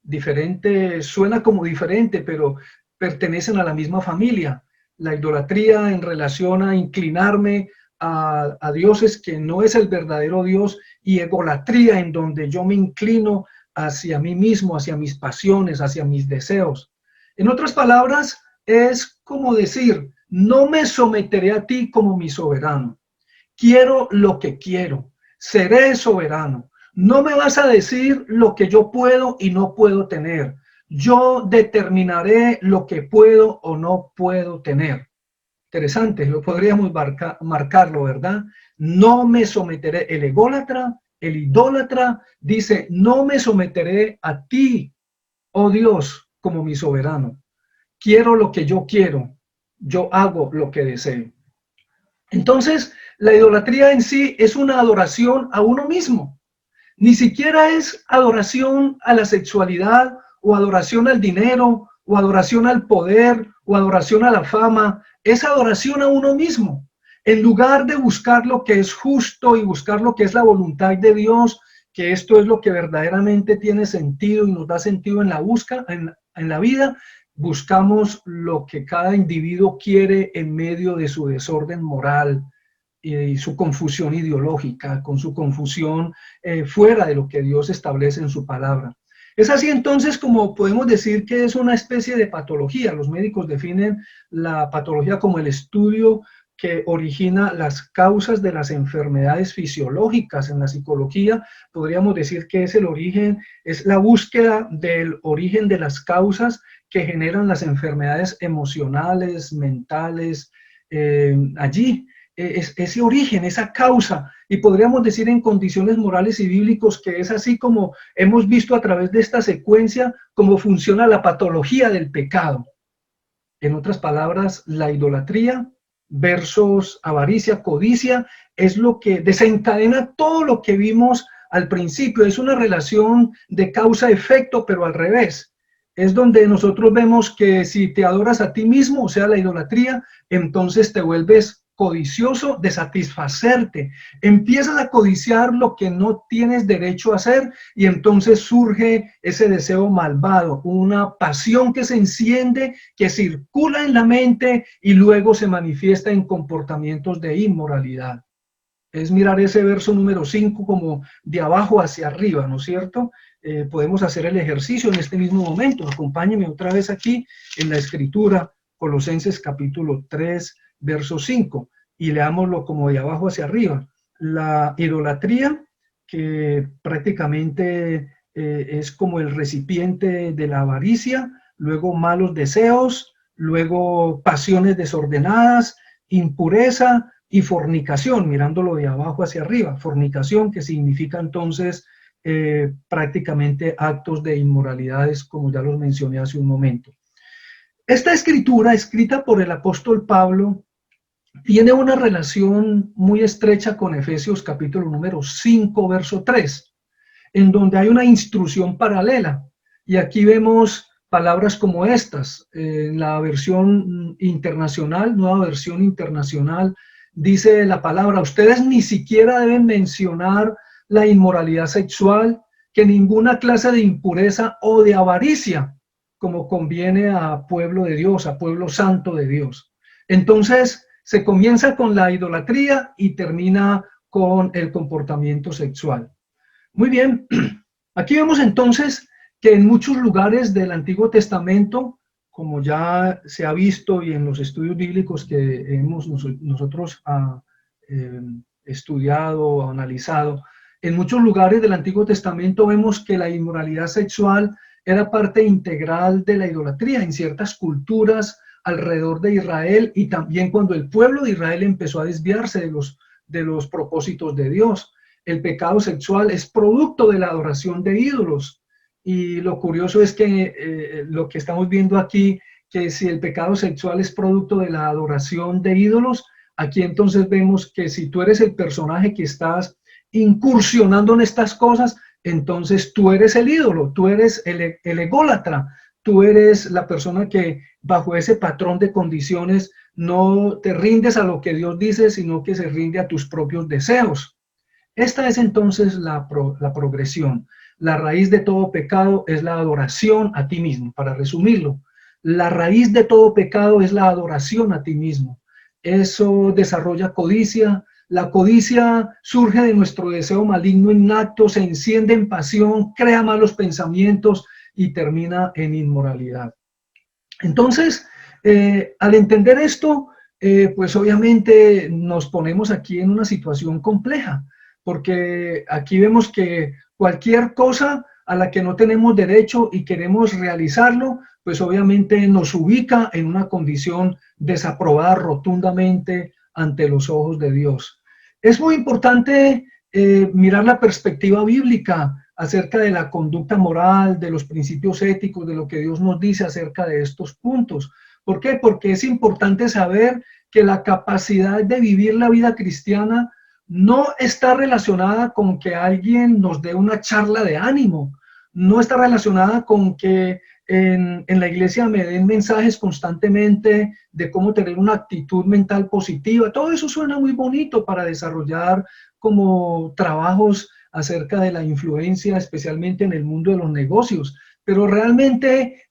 Diferente, suena como diferente, pero pertenecen a la misma familia. La idolatría en relación a inclinarme a dioses que no es el verdadero Dios, y egolatría en donde yo me inclino hacia mí mismo, hacia mis pasiones, hacia mis deseos. En otras palabras, es como decir, no me someteré a ti como mi soberano. Quiero lo que quiero, seré soberano. No me vas a decir lo que yo puedo y no puedo tener. Yo determinaré lo que puedo o no puedo tener. Interesante, lo podríamos marcarlo, ¿verdad? No me someteré. El ególatra, el idólatra, dice, no me someteré a ti, oh Dios, como mi soberano. Quiero lo que yo quiero, yo hago lo que deseo. Entonces, la idolatría en sí es una adoración a uno mismo. Ni siquiera es adoración a la sexualidad, o adoración al dinero, o adoración al poder, o adoración a la fama. Es adoración a uno mismo. En lugar de buscar lo que es justo y buscar lo que es la voluntad de Dios, que esto es lo que verdaderamente tiene sentido y nos da sentido en la búsqueda, en la vida, buscamos lo que cada individuo quiere en medio de su desorden moral y su confusión ideológica, con su confusión fuera de lo que Dios establece en su palabra. Es así entonces como podemos decir que es una especie de patología. Los médicos definen la patología como el estudio que origina las causas de las enfermedades fisiológicas. En la psicología podríamos decir que es el origen, es la búsqueda del origen de las causas que generan las enfermedades emocionales, mentales, allí. Ese origen, esa causa, y podríamos decir en condiciones morales y bíblicos que es así como hemos visto a través de esta secuencia cómo funciona la patología del pecado. En otras palabras, la idolatría versus avaricia, codicia, es lo que desencadena todo lo que vimos al principio. Es una relación de causa-efecto, pero al revés. Es donde nosotros vemos que si te adoras a ti mismo, o sea, la idolatría, entonces te vuelves codicioso de satisfacerte. Empiezas a codiciar lo que no tienes derecho a hacer, y entonces surge ese deseo malvado, una pasión que se enciende, que circula en la mente y luego se manifiesta en comportamientos de inmoralidad. Es mirar ese verso número 5 como de abajo hacia arriba, ¿no es cierto? Podemos hacer el ejercicio en este mismo momento. Acompáñenme otra vez aquí en la escritura, Colosenses capítulo 3, verso 5, y leámoslo como de abajo hacia arriba. La idolatría, que prácticamente es como el recipiente de la avaricia, luego malos deseos, luego pasiones desordenadas, impureza y fornicación, mirándolo de abajo hacia arriba. Fornicación, que significa entonces prácticamente actos de inmoralidades, como ya los mencioné hace un momento. Esta escritura, escrita por el apóstol Pablo, tiene una relación muy estrecha con Efesios capítulo número 5, verso 3, en donde hay una instrucción paralela. Y aquí vemos palabras como estas. En la versión internacional, nueva versión internacional, dice la palabra: ustedes ni siquiera deben mencionar la inmoralidad sexual, que ninguna clase de impureza o de avaricia, como conviene a pueblo de Dios, a pueblo santo de Dios. Entonces, se comienza con la idolatría y termina con el comportamiento sexual. Muy bien, aquí vemos entonces que en muchos lugares del Antiguo Testamento, como ya se ha visto y en los estudios bíblicos que hemos nosotros estudiado, analizado, en muchos lugares del Antiguo Testamento vemos que la inmoralidad sexual era parte integral de la idolatría en ciertas culturas alrededor de Israel, y también cuando el pueblo de Israel empezó a desviarse de los propósitos de Dios. El pecado sexual es producto de la adoración de ídolos, y lo curioso es que lo que estamos viendo aquí, que si el pecado sexual es producto de la adoración de ídolos, aquí entonces vemos que si tú eres el personaje que estás incursionando en estas cosas, entonces tú eres el ídolo, tú eres el ególatra, tú eres la persona que bajo ese patrón de condiciones no te rindes a lo que Dios dice, sino que se rinde a tus propios deseos. Esta es entonces la progresión. La raíz de todo pecado es la adoración a ti mismo. Para resumirlo, la raíz de todo pecado es la adoración a ti mismo. Eso desarrolla codicia. La codicia surge de nuestro deseo maligno innato, se enciende en pasión, crea malos pensamientos y termina en inmoralidad. Entonces, al entender esto, pues obviamente nos ponemos aquí en una situación compleja, porque aquí vemos que cualquier cosa a la que no tenemos derecho y queremos realizarlo, pues obviamente nos ubica en una condición desaprobada rotundamente ante los ojos de Dios. Es muy importante mirar la perspectiva bíblica acerca de la conducta moral, de los principios éticos, de lo que Dios nos dice acerca de estos puntos. ¿Por qué? Porque es importante saber que la capacidad de vivir la vida cristiana no está relacionada con que alguien nos dé una charla de ánimo, no está relacionada con que en la iglesia me den mensajes constantemente de cómo tener una actitud mental positiva. Todo eso suena muy bonito para desarrollar como trabajos acerca de la influencia, especialmente en el mundo de los negocios, pero realmente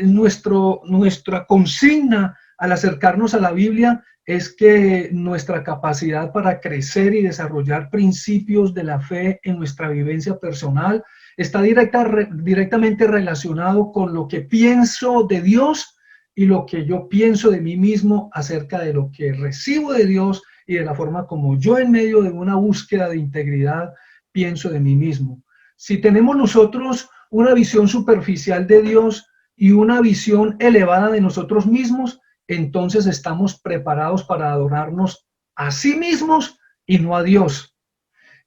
nuestra consigna al acercarnos a la Biblia es que nuestra capacidad para crecer y desarrollar principios de la fe en nuestra vivencia personal está directamente relacionado con lo que pienso de Dios y lo que yo pienso de mí mismo acerca de lo que recibo de Dios y de la forma como yo, en medio de una búsqueda de integridad, pienso de mí mismo. Si tenemos nosotros una visión superficial de Dios y una visión elevada de nosotros mismos, entonces estamos preparados para adorarnos a sí mismos y no a Dios.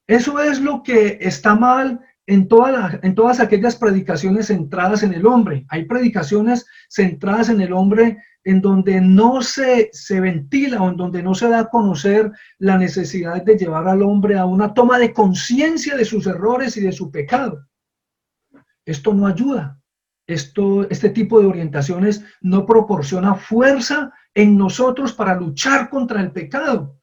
Eso es lo que está mal en todas aquellas predicaciones centradas en el hombre. Hay predicaciones centradas en el hombre en donde no se ventila o en donde no se da a conocer la necesidad de llevar al hombre a una toma de conciencia de sus errores y de su pecado. Esto no ayuda. Este tipo de orientaciones no proporciona fuerza en nosotros para luchar contra el pecado.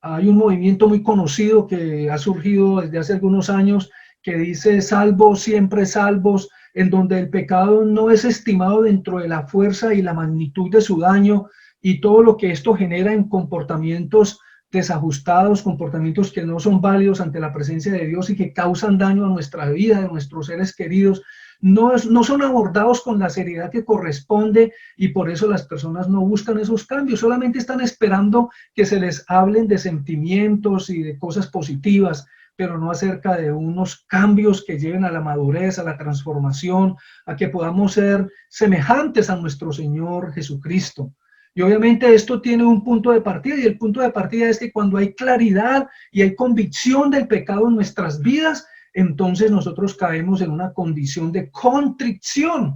Hay un movimiento muy conocido que ha surgido desde hace algunos años que dice salvos, siempre salvos, en donde el pecado no es estimado dentro de la fuerza y la magnitud de su daño y todo lo que esto genera en comportamientos desajustados, comportamientos que no son válidos ante la presencia de Dios y que causan daño a nuestra vida, a nuestros seres queridos. No son abordados con la seriedad que corresponde y por eso las personas no buscan esos cambios, solamente están esperando que se les hablen de sentimientos y de cosas positivas, pero no acerca de unos cambios que lleven a la madurez, a la transformación, a que podamos ser semejantes a nuestro Señor Jesucristo. Y obviamente esto tiene un punto de partida, y el punto de partida es que cuando hay claridad y hay convicción del pecado en nuestras vidas, entonces nosotros caemos en una condición de contrición.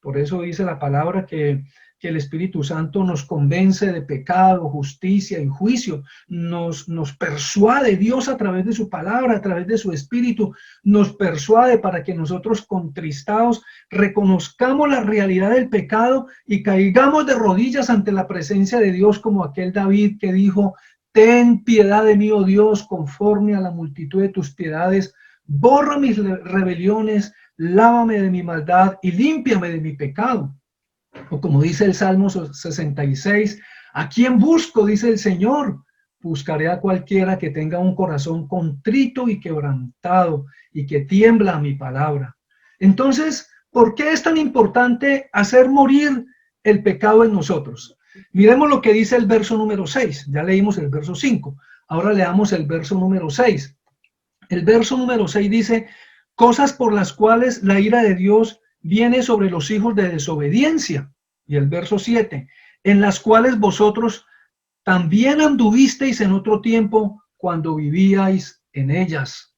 Por eso dice la palabra que el Espíritu Santo nos convence de pecado, justicia y juicio, nos persuade Dios a través de su palabra, a través de su Espíritu, nos persuade para que nosotros contristados reconozcamos la realidad del pecado y caigamos de rodillas ante la presencia de Dios, como aquel David que dijo: ten piedad de mí, oh Dios, conforme a la multitud de tus piedades, borra mis rebeliones, lávame de mi maldad y límpiame de mi pecado. O como dice el Salmo 66, ¿a quién busco?, dice el Señor. Buscaré a cualquiera que tenga un corazón contrito y quebrantado y que tiembla a mi palabra. Entonces, ¿por qué es tan importante hacer morir el pecado en nosotros? Miremos lo que dice el verso número 6. Ya leímos el verso 5. Ahora leamos el verso número 6. El verso número 6 dice: cosas por las cuales la ira de Dios viene sobre los hijos de desobediencia. Y el verso 7, en las cuales vosotros también anduvisteis en otro tiempo cuando vivíais en ellas.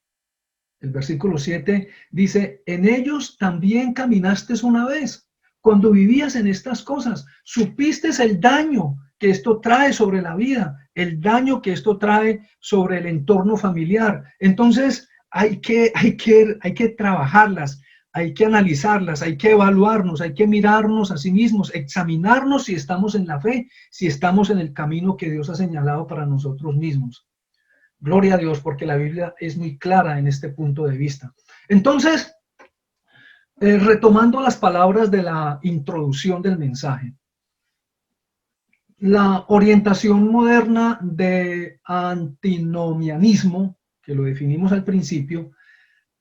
El versículo 7 dice: en ellos también caminasteis una vez, cuando vivías en estas cosas, supiste el daño que esto trae sobre la vida, el daño que esto trae sobre el entorno familiar. Entonces hay que trabajarlas, hay que analizarlas, hay que evaluarnos, hay que mirarnos a sí mismos, examinarnos si estamos en la fe, si estamos en el camino que Dios ha señalado para nosotros mismos. Gloria a Dios, porque la Biblia es muy clara en este punto de vista. Entonces, retomando las palabras de la introducción del mensaje, la orientación moderna de antinomianismo, que lo definimos al principio,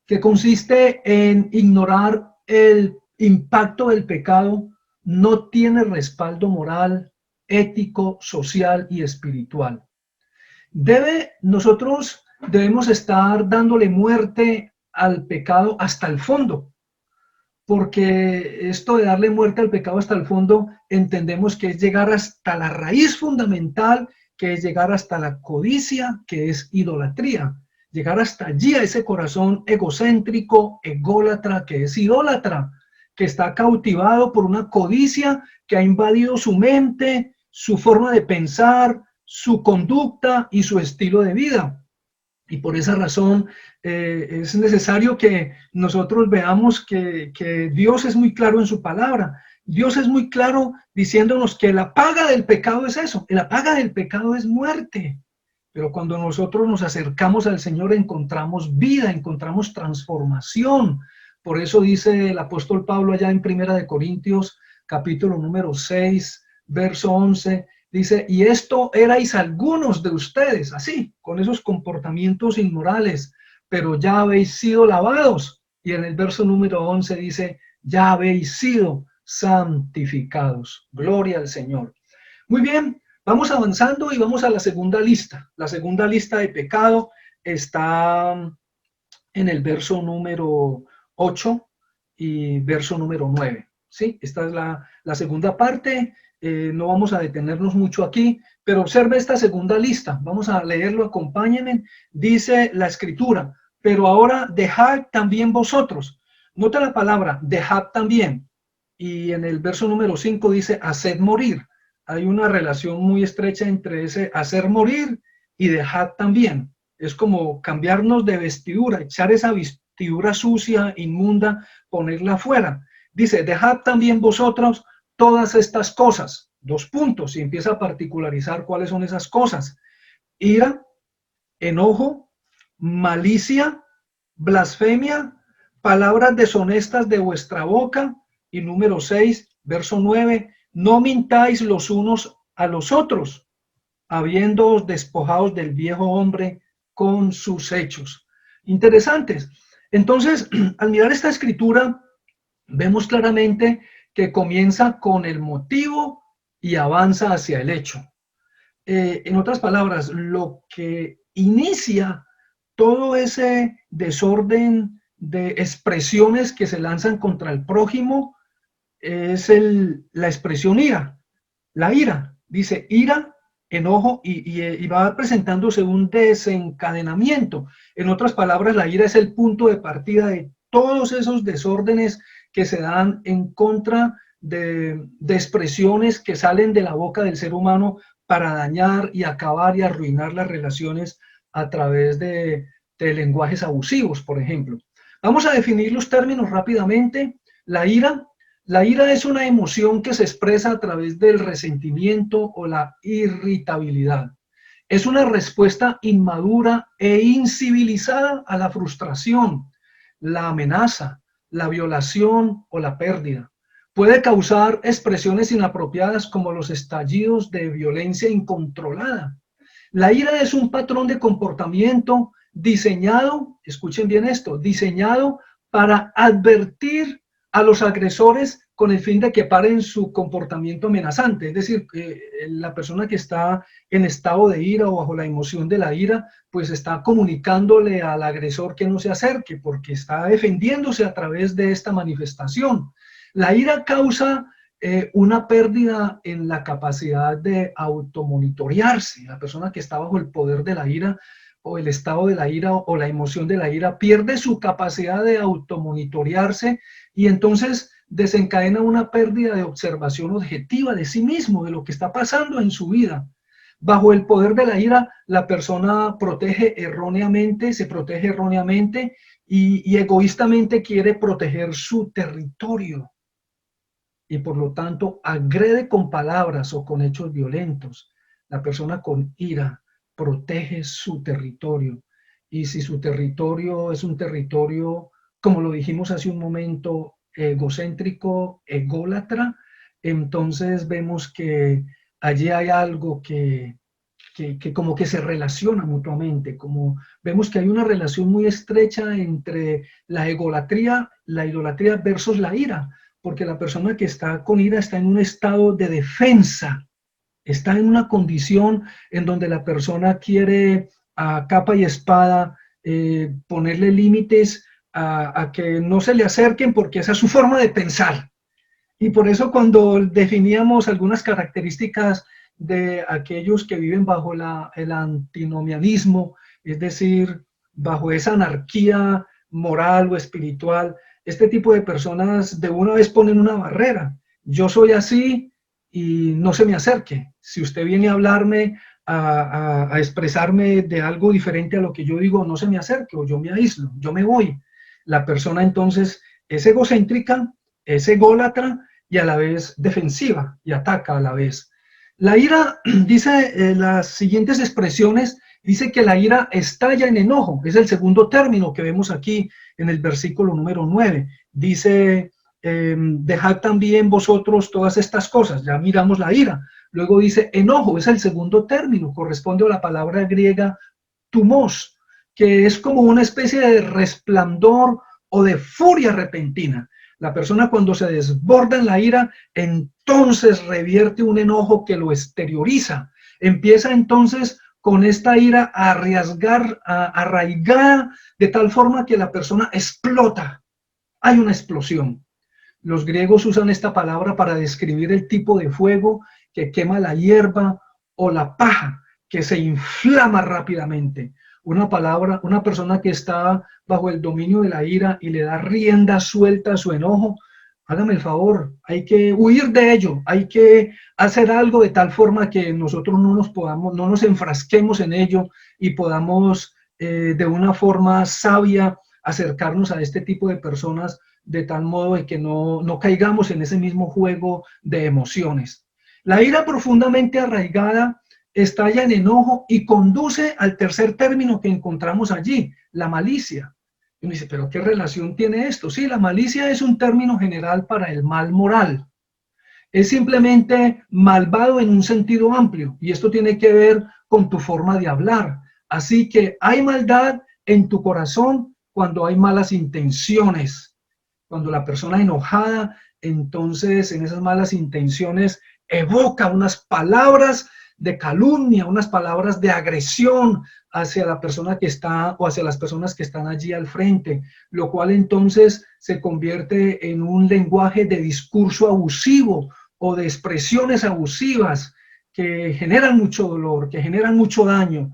que consiste en ignorar el impacto del pecado, no tiene respaldo moral, ético, social y espiritual. Nosotros debemos estar dándole muerte al pecado hasta el fondo, porque esto de darle muerte al pecado hasta el fondo, entendemos que es llegar hasta la raíz fundamental, que es llegar hasta la codicia, que es idolatría. Llegar hasta allí, a ese corazón egocéntrico, ególatra, que es idólatra, que está cautivado por una codicia que ha invadido su mente, su forma de pensar, su conducta y su estilo de vida. Y por esa razón es necesario que nosotros veamos que Dios es muy claro en su palabra. Dios es muy claro diciéndonos que la paga del pecado es eso, la paga del pecado es muerte. Pero cuando nosotros nos acercamos al Señor encontramos vida, encontramos transformación. Por eso dice el apóstol Pablo allá en 1 Corintios, capítulo número 6, verso 11, dice: y esto erais algunos de ustedes, así, con esos comportamientos inmorales, pero ya habéis sido lavados. Y en el verso número 11 dice: ya habéis sido santificados. Gloria al Señor. Muy bien. Vamos avanzando y vamos a la segunda lista. La segunda lista de pecado está en el verso número 8 y verso número 9. ¿Sí? Esta es la segunda parte. No vamos a detenernos mucho aquí, pero observe esta segunda lista. Vamos a leerlo, acompáñenme. Dice la Escritura: pero ahora dejad también vosotros. Nota la palabra, dejad también. Y en el verso número 5 dice: haced morir. Hay una relación muy estrecha entre ese hacer morir y dejad también. Es como cambiarnos de vestidura, echar esa vestidura sucia, inmunda, ponerla afuera. Dice: dejad también vosotros todas estas cosas. 2 puntos, y empieza a particularizar cuáles son esas cosas: ira, enojo, malicia, blasfemia, palabras deshonestas de vuestra boca. Y número 6, verso 9, no mintáis los unos a los otros, habiéndoos despojados del viejo hombre con sus hechos. Interesantes. Entonces, al mirar esta escritura, vemos claramente que comienza con el motivo y avanza hacia el hecho. En otras palabras, lo que inicia todo ese desorden de expresiones que se lanzan contra el prójimo es la expresión ira. La ira, dice ira, enojo y va presentándose un desencadenamiento. En otras palabras, la ira es el punto de partida de todos esos desórdenes que se dan en contra de expresiones que salen de la boca del ser humano para dañar y acabar y arruinar las relaciones a través de lenguajes abusivos, por ejemplo. Vamos a definir los términos rápidamente. La ira es una emoción que se expresa a través del resentimiento o la irritabilidad. Es una respuesta inmadura e incivilizada a la frustración, la amenaza, la violación o la pérdida. Puede causar expresiones inapropiadas como los estallidos de violencia incontrolada. La ira es un patrón de comportamiento diseñado, escuchen bien esto, diseñado para advertir a los agresores con el fin de que paren su comportamiento amenazante. Es decir, la persona que está en estado de ira o bajo la emoción de la ira, pues está comunicándole al agresor que no se acerque, porque está defendiéndose a través de esta manifestación. La ira causa una pérdida en la capacidad de automonitorearse. La persona que está bajo el poder de la ira o el estado de la ira o la emoción de la ira pierde su capacidad de automonitorearse y entonces desencadena una pérdida de observación objetiva de sí mismo, de lo que está pasando en su vida. Bajo el poder de la ira, la persona se protege erróneamente y egoístamente quiere proteger su territorio. Y por lo tanto agrede con palabras o con hechos violentos. La persona con ira protege su territorio. Y si su territorio es un territorio, como lo dijimos hace un momento, egocéntrico, ególatra, entonces vemos que allí hay algo que como que se relaciona mutuamente, como vemos que hay una relación muy estrecha entre la idolatría versus la ira, porque la persona que está con ira está en un estado de defensa, está en una condición en donde la persona quiere a capa y espada ponerle límites a que no se le acerquen porque esa es su forma de pensar. Y por eso cuando definíamos algunas características de aquellos que viven bajo el antinomianismo, es decir, bajo esa anarquía moral o espiritual, este tipo de personas de una vez ponen una barrera. Yo soy así y no se me acerque. Si usted viene a hablarme, a expresarme de algo diferente a lo que yo digo, no se me acerque o yo me aíslo, yo me voy. La persona entonces es egocéntrica, es ególatra y a la vez defensiva y ataca a la vez. La ira, dice las siguientes expresiones, dice que la ira estalla en enojo, es el segundo término que vemos aquí en el versículo número 9. Dice, dejad también vosotros todas estas cosas, ya miramos la ira. Luego dice enojo, es el segundo término, corresponde a la palabra griega tumos, que es como una especie de resplandor o de furia repentina. La persona cuando se desborda en la ira, entonces revierte un enojo que lo exterioriza. Empieza entonces con esta ira a arraigar de tal forma que la persona explota. Hay una explosión. Los griegos usan esta palabra para describir el tipo de fuego que quema la hierba o la paja, que se inflama rápidamente. Una persona que está bajo el dominio de la ira y le da rienda suelta a su enojo, hágame el favor, hay que huir de ello, hay que hacer algo de tal forma que nosotros no nos enfrasquemos en ello y podamos de una forma sabia acercarnos a este tipo de personas de tal modo de que no caigamos en ese mismo juego de emociones. La ira profundamente arraigada estalla en enojo y conduce al tercer término que encontramos allí, la malicia. Y uno dice, ¿pero qué relación tiene esto? Sí, la malicia es un término general para el mal moral. Es simplemente malvado en un sentido amplio, y esto tiene que ver con tu forma de hablar. Así que hay maldad en tu corazón cuando hay malas intenciones. Cuando la persona enojada, entonces en esas malas intenciones evoca unas palabras de calumnia, unas palabras de agresión hacia la persona que está o hacia las personas que están allí al frente, lo cual entonces se convierte en un lenguaje de discurso abusivo o de expresiones abusivas que generan mucho dolor, que generan mucho daño,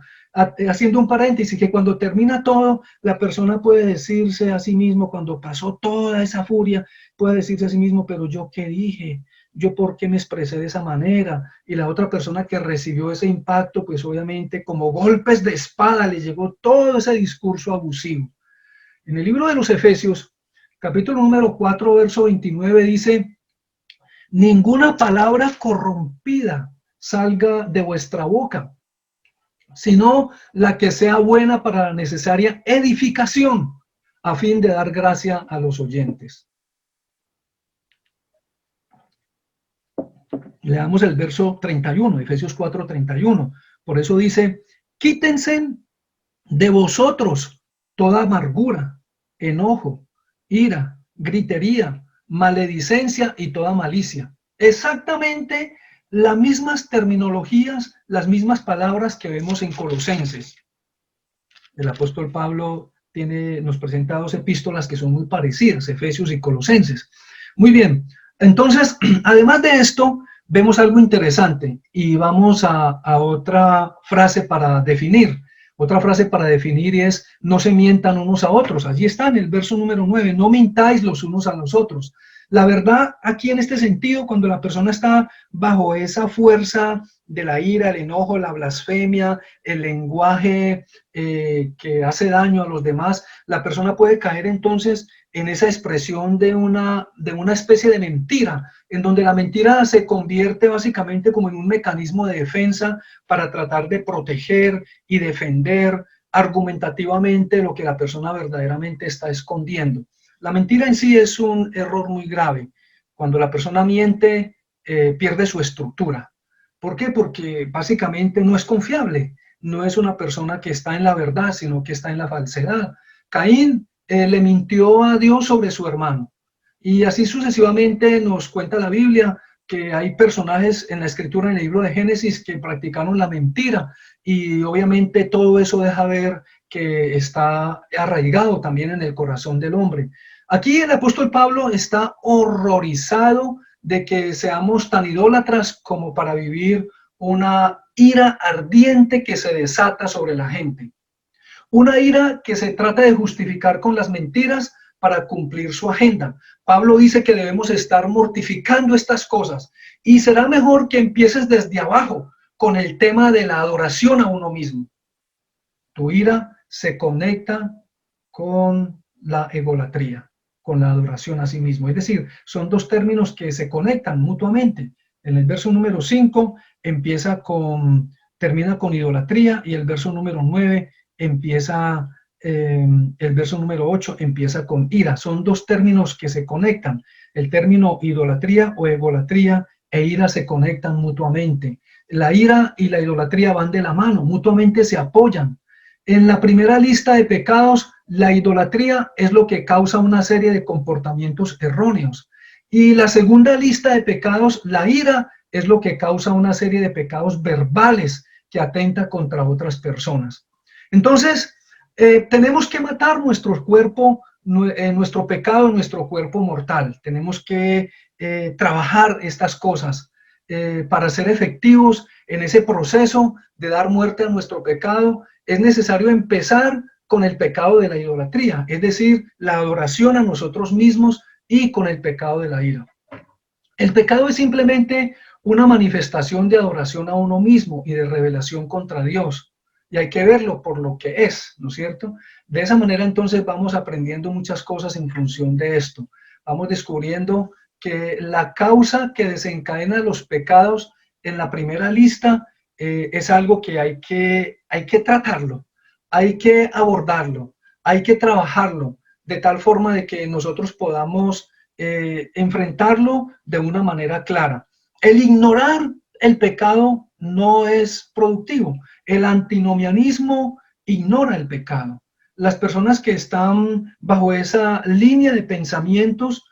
haciendo un paréntesis, que cuando termina todo, la persona puede decirse a sí mismo, cuando pasó toda esa furia, puede decirse a sí mismo, pero yo qué dije, yo por qué me expresé de esa manera, y la otra persona que recibió ese impacto, pues obviamente como golpes de espada le llegó todo ese discurso abusivo. En el libro de los Efesios, capítulo número 4, verso 29, dice: ninguna palabra corrompida salga de vuestra boca, sino la que sea buena para la necesaria edificación, a fin de dar gracia a los oyentes. Leamos el verso 31, Efesios 4, 31. Por eso dice: quítense de vosotros toda amargura, enojo, ira, gritería, maledicencia y toda malicia. Exactamente las mismas terminologías, las mismas palabras que vemos en Colosenses. El apóstol Pablo nos presenta dos epístolas que son muy parecidas, Efesios y Colosenses. Muy bien, entonces, además de esto, vemos algo interesante y vamos a otra frase para definir. Otra frase para definir es: no se mientan unos a otros. Allí está en el verso número 9, no mintáis los unos a los otros. La verdad, aquí en este sentido, cuando la persona está bajo esa fuerza de la ira, el enojo, la blasfemia, el lenguaje que hace daño a los demás, la persona puede caer entonces en esa expresión de una especie de mentira, en donde la mentira se convierte básicamente como en un mecanismo de defensa para tratar de proteger y defender argumentativamente lo que la persona verdaderamente está escondiendo. La mentira en sí es un error muy grave. Cuando la persona miente, pierde su estructura. ¿Por qué? Porque básicamente no es confiable. No es una persona que está en la verdad, sino que está en la falsedad. Caín le mintió a Dios sobre su hermano. Y así sucesivamente nos cuenta la Biblia que hay personajes en la escritura, en el libro de Génesis, que practicaron la mentira. Y obviamente todo eso deja ver que está arraigado también en el corazón del hombre. Aquí el apóstol Pablo está horrorizado de que seamos tan idólatras como para vivir una ira ardiente que se desata sobre la gente. Una ira que se trata de justificar con las mentiras para cumplir su agenda. Pablo dice que debemos estar mortificando estas cosas y será mejor que empieces desde abajo con el tema de la adoración a uno mismo. Tu ira se conecta con la egolatría, con la adoración a sí mismo. Es decir, son dos términos que se conectan mutuamente. En el verso número 5 termina con idolatría y el verso número 9 el verso número 8 empieza con ira. Son dos términos que se conectan. El término idolatría o egolatría e ira se conectan mutuamente. La ira y la idolatría van de la mano, mutuamente se apoyan. En la primera lista de pecados, la idolatría es lo que causa una serie de comportamientos erróneos. Y la segunda lista de pecados, la ira, es lo que causa una serie de pecados verbales que atenta contra otras personas. Entonces, tenemos que matar nuestro cuerpo, nuestro pecado, nuestro cuerpo mortal. Tenemos que trabajar estas cosas para ser efectivos en ese proceso de dar muerte a nuestro pecado. Es necesario empezar con el pecado de la idolatría, es decir, la adoración a nosotros mismos y con el pecado de la ira. El pecado es simplemente una manifestación de adoración a uno mismo y de rebelación contra Dios. Y hay que verlo por lo que es, ¿no es cierto? De esa manera entonces vamos aprendiendo muchas cosas en función de esto. Vamos descubriendo que la causa que desencadena los pecados en la primera lista es algo que hay que tratarlo, hay que abordarlo, hay que trabajarlo de tal forma de que nosotros podamos enfrentarlo de una manera clara. El ignorar el pecado no es productivo. El antinomianismo ignora el pecado. Las personas que están bajo esa línea de pensamientos,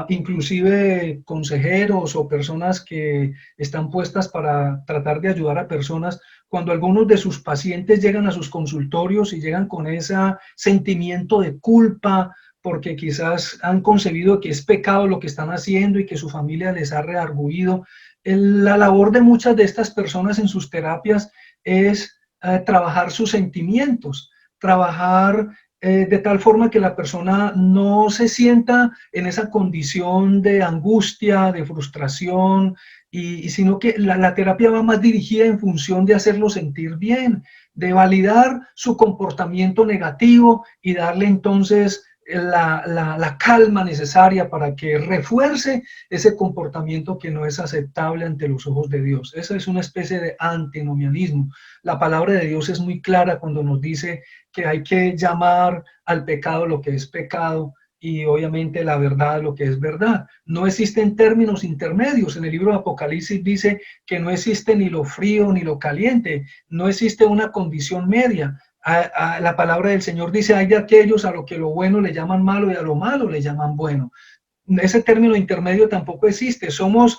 inclusive consejeros o personas que están puestas para tratar de ayudar a personas, cuando algunos de sus pacientes llegan a sus consultorios y llegan con ese sentimiento de culpa porque quizás han concebido que es pecado lo que están haciendo y que su familia les ha redargüido. La labor de muchas de estas personas en sus terapias es trabajar sus sentimientos, trabajar de tal forma que la persona no se sienta en esa condición de angustia, de frustración, sino que la terapia va más dirigida en función de hacerlo sentir bien, de validar su comportamiento negativo y darle entonces la calma necesaria para que refuerce ese comportamiento que no es aceptable ante los ojos de Dios. Esa es una especie de antinomianismo. La palabra de Dios es muy clara cuando nos dice que hay que llamar al pecado lo que es pecado y obviamente la verdad lo que es verdad. No existen términos intermedios. En el libro de Apocalipsis dice que no existe ni lo frío ni lo caliente, no existe una condición media. La palabra del Señor dice, hay de aquellos a lo que lo bueno le llaman malo y a lo malo le llaman bueno. Ese término intermedio tampoco existe. Somos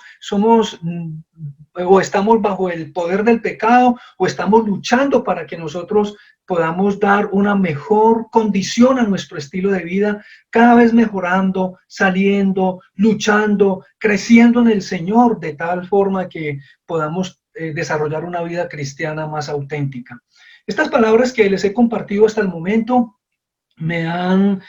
o estamos bajo el poder del pecado o estamos luchando para que nosotros podamos dar una mejor condición a nuestro estilo de vida, cada vez mejorando, saliendo, luchando, creciendo en el Señor, de tal forma que podamos desarrollar una vida cristiana más auténtica. Estas palabras que les he compartido hasta el momento me han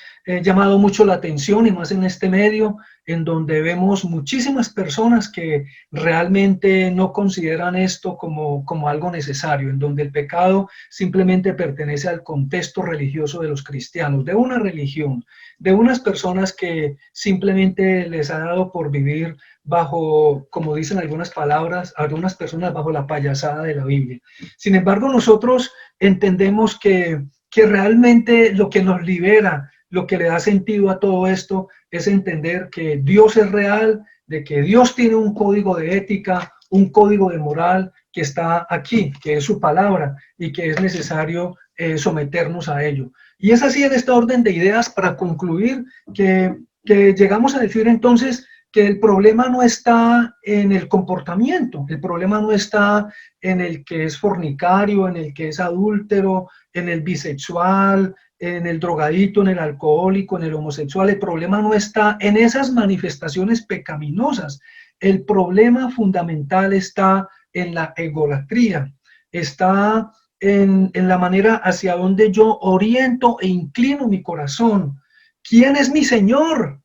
llamado mucho la atención, y más en este medio, en donde vemos muchísimas personas que realmente no consideran esto como algo necesario, en donde el pecado simplemente pertenece al contexto religioso de los cristianos, de una religión, de unas personas que simplemente les ha dado por vivir bajo, como dicen algunas palabras, algunas personas bajo la payasada de la Biblia. Sin embargo, nosotros entendemos que realmente lo que nos libera, lo que le da sentido a todo esto, es entender que Dios es real, de que Dios tiene un código de ética, un código de moral que está aquí, que es su palabra, y que es necesario someternos a ello. Y es así en esta orden de ideas, para concluir, que llegamos a decir entonces que el problema no está en el comportamiento, el problema no está en el que es fornicario, en el que es adúltero, en el bisexual, en el drogadito, en el alcohólico, en el homosexual. El problema no está en esas manifestaciones pecaminosas. El problema fundamental está en la egolatría, está en la manera hacia donde yo oriento e inclino mi corazón. ¿Quién es mi Señor?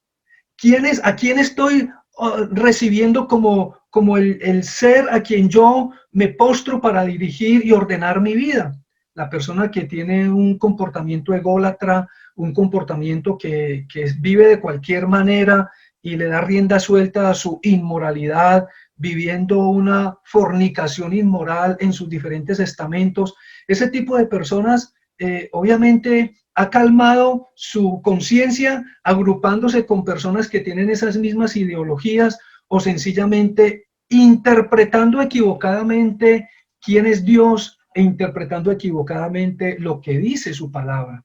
¿A quién estoy recibiendo como el ser a quien yo me postro para dirigir y ordenar mi vida? La persona que tiene un comportamiento ególatra, un comportamiento que vive de cualquier manera y le da rienda suelta a su inmoralidad, viviendo una fornicación inmoral en sus diferentes estamentos, ese tipo de personas obviamente ha calmado su conciencia agrupándose con personas que tienen esas mismas ideologías, o sencillamente interpretando equivocadamente quién es Dios e interpretando equivocadamente lo que dice su palabra.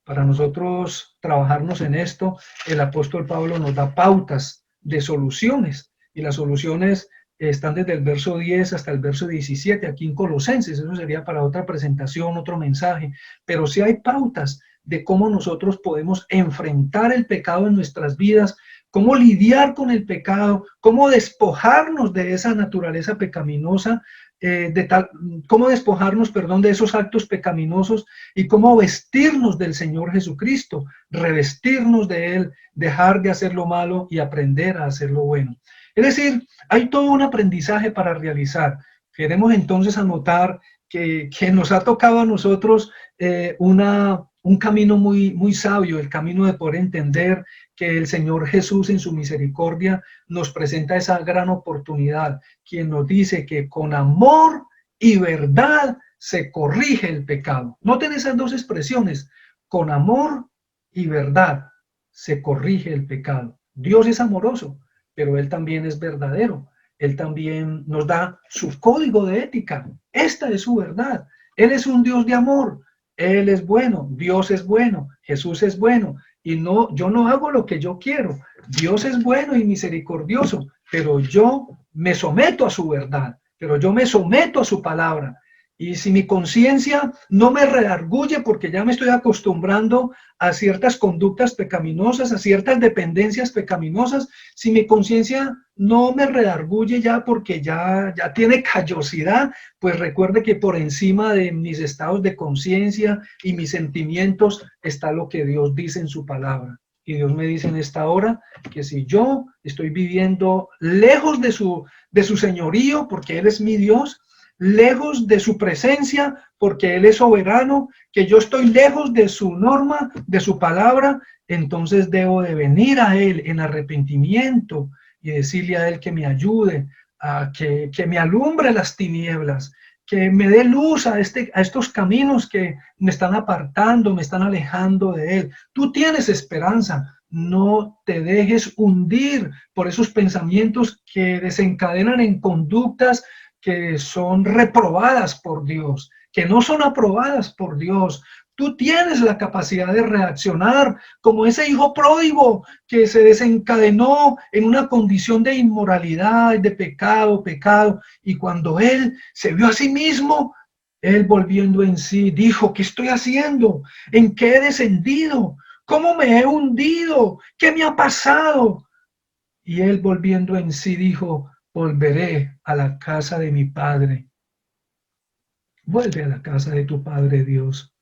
Para nosotros trabajarnos en esto, el apóstol Pablo nos da pautas de soluciones, y las soluciones están desde el verso 10 hasta el verso 17, aquí en Colosenses. Eso sería para otra presentación, otro mensaje, pero sí hay pautas de cómo nosotros podemos enfrentar el pecado en nuestras vidas, cómo lidiar con el pecado, cómo despojarnos de esa naturaleza pecaminosa, cómo despojarnos, de esos actos pecaminosos, y cómo vestirnos del Señor Jesucristo, revestirnos de Él, dejar de hacer lo malo y aprender a hacer lo bueno. Es decir, hay todo un aprendizaje para realizar. Queremos entonces anotar que nos ha tocado a nosotros un camino muy sabio, el camino de poder entender que el Señor Jesús en su misericordia nos presenta esa gran oportunidad, quien nos dice que con amor y verdad se corrige el pecado. Noten esas dos expresiones: con amor y verdad se corrige el pecado. Dios es amoroso, pero Él también es verdadero. Él también nos da su código de ética. Esta es su verdad. Él es un Dios de amor. Él es bueno. Dios es bueno. Jesús es bueno. Y yo no hago lo que yo quiero. Dios es bueno y misericordioso, pero yo me someto a su verdad, pero yo me someto a su palabra. Y si mi conciencia no me redarguye porque ya me estoy acostumbrando a ciertas conductas pecaminosas, a ciertas dependencias pecaminosas, si mi conciencia no me redarguye ya porque ya tiene callosidad, pues recuerde que por encima de mis estados de conciencia y mis sentimientos está lo que Dios dice en su palabra. Y Dios me dice en esta hora que si yo estoy viviendo lejos de su señorío, porque Él es mi Dios, lejos de su presencia, porque Él es soberano, que yo estoy lejos de su norma, de su palabra, entonces debo de venir a Él en arrepentimiento y decirle a Él que me ayude, que me alumbre las tinieblas, que me dé luz a estos caminos que me están apartando, me están alejando de Él. Tú tienes esperanza. No te dejes hundir por esos pensamientos que desencadenan en conductas que son reprobadas por Dios, que no son aprobadas por Dios. Tú tienes la capacidad de reaccionar como ese hijo pródigo que se desencadenó en una condición de inmoralidad, de pecado, y cuando él se vio a sí mismo, él volviendo en sí, dijo, ¿qué estoy haciendo? ¿En qué he descendido? ¿Cómo me he hundido? ¿Qué me ha pasado? Y él volviendo en sí dijo, volveré a la casa de mi Padre. Vuelve a la casa de tu Padre Dios.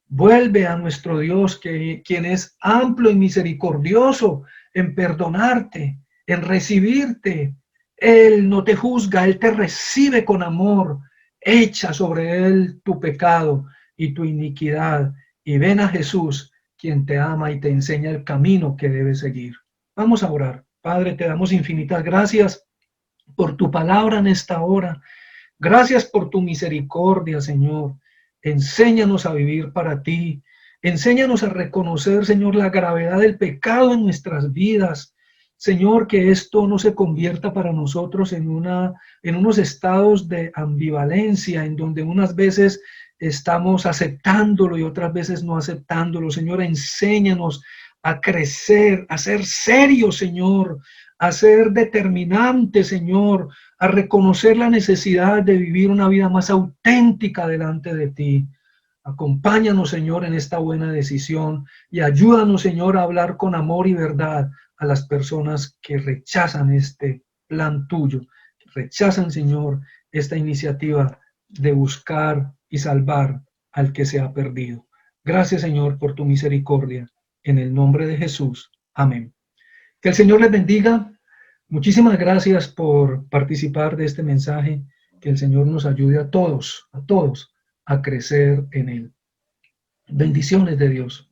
Vuelve a nuestro Dios, quien es amplio y misericordioso en perdonarte, en recibirte. Él no te juzga, Él te recibe con amor. Echa sobre Él tu pecado y tu iniquidad. Y ven a Jesús, quien te ama y te enseña el camino que debes seguir. Vamos a orar. Padre, te damos infinitas gracias por tu palabra en esta hora. Gracias por tu misericordia, Señor. Enséñanos a vivir para ti. Enséñanos a reconocer, Señor, la gravedad del pecado en nuestras vidas. Señor, que esto no se convierta para nosotros en unos estados de ambivalencia, en donde unas veces estamos aceptándolo y otras veces no aceptándolo. Señor, enséñanos a crecer, a ser serios, Señor, a ser determinantes, Señor, a reconocer la necesidad de vivir una vida más auténtica delante de ti. Acompáñanos, Señor, en esta buena decisión y ayúdanos, Señor, a hablar con amor y verdad a las personas que rechazan este plan tuyo, que rechazan, Señor, esta iniciativa de buscar y salvar al que se ha perdido. Gracias, Señor, por tu misericordia. En el nombre de Jesús. Amén. Que el Señor les bendiga. Muchísimas gracias por participar de este mensaje. Que el Señor nos ayude a todos a crecer en Él. Bendiciones de Dios.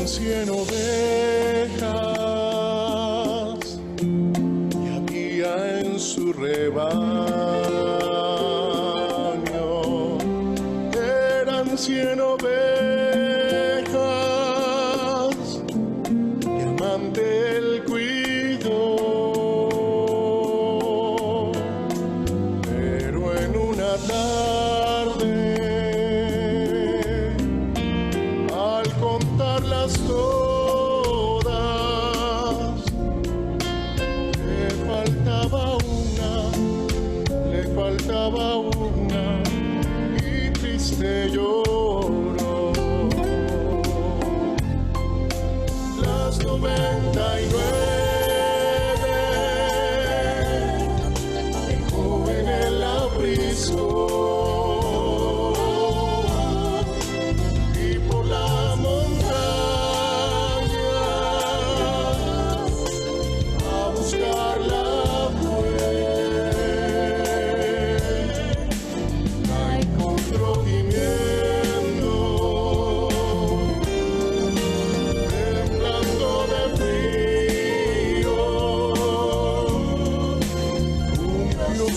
Cien ovejas y había en su rebaño. Eran 100 ovejas y amante él cuidó, pero en una tarde al contarlas todas, le faltaba una y triste lloró. Las 99 dejó en el aprisco.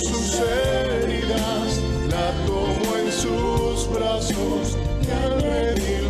Sus heridas, la tomó en sus brazos y al medir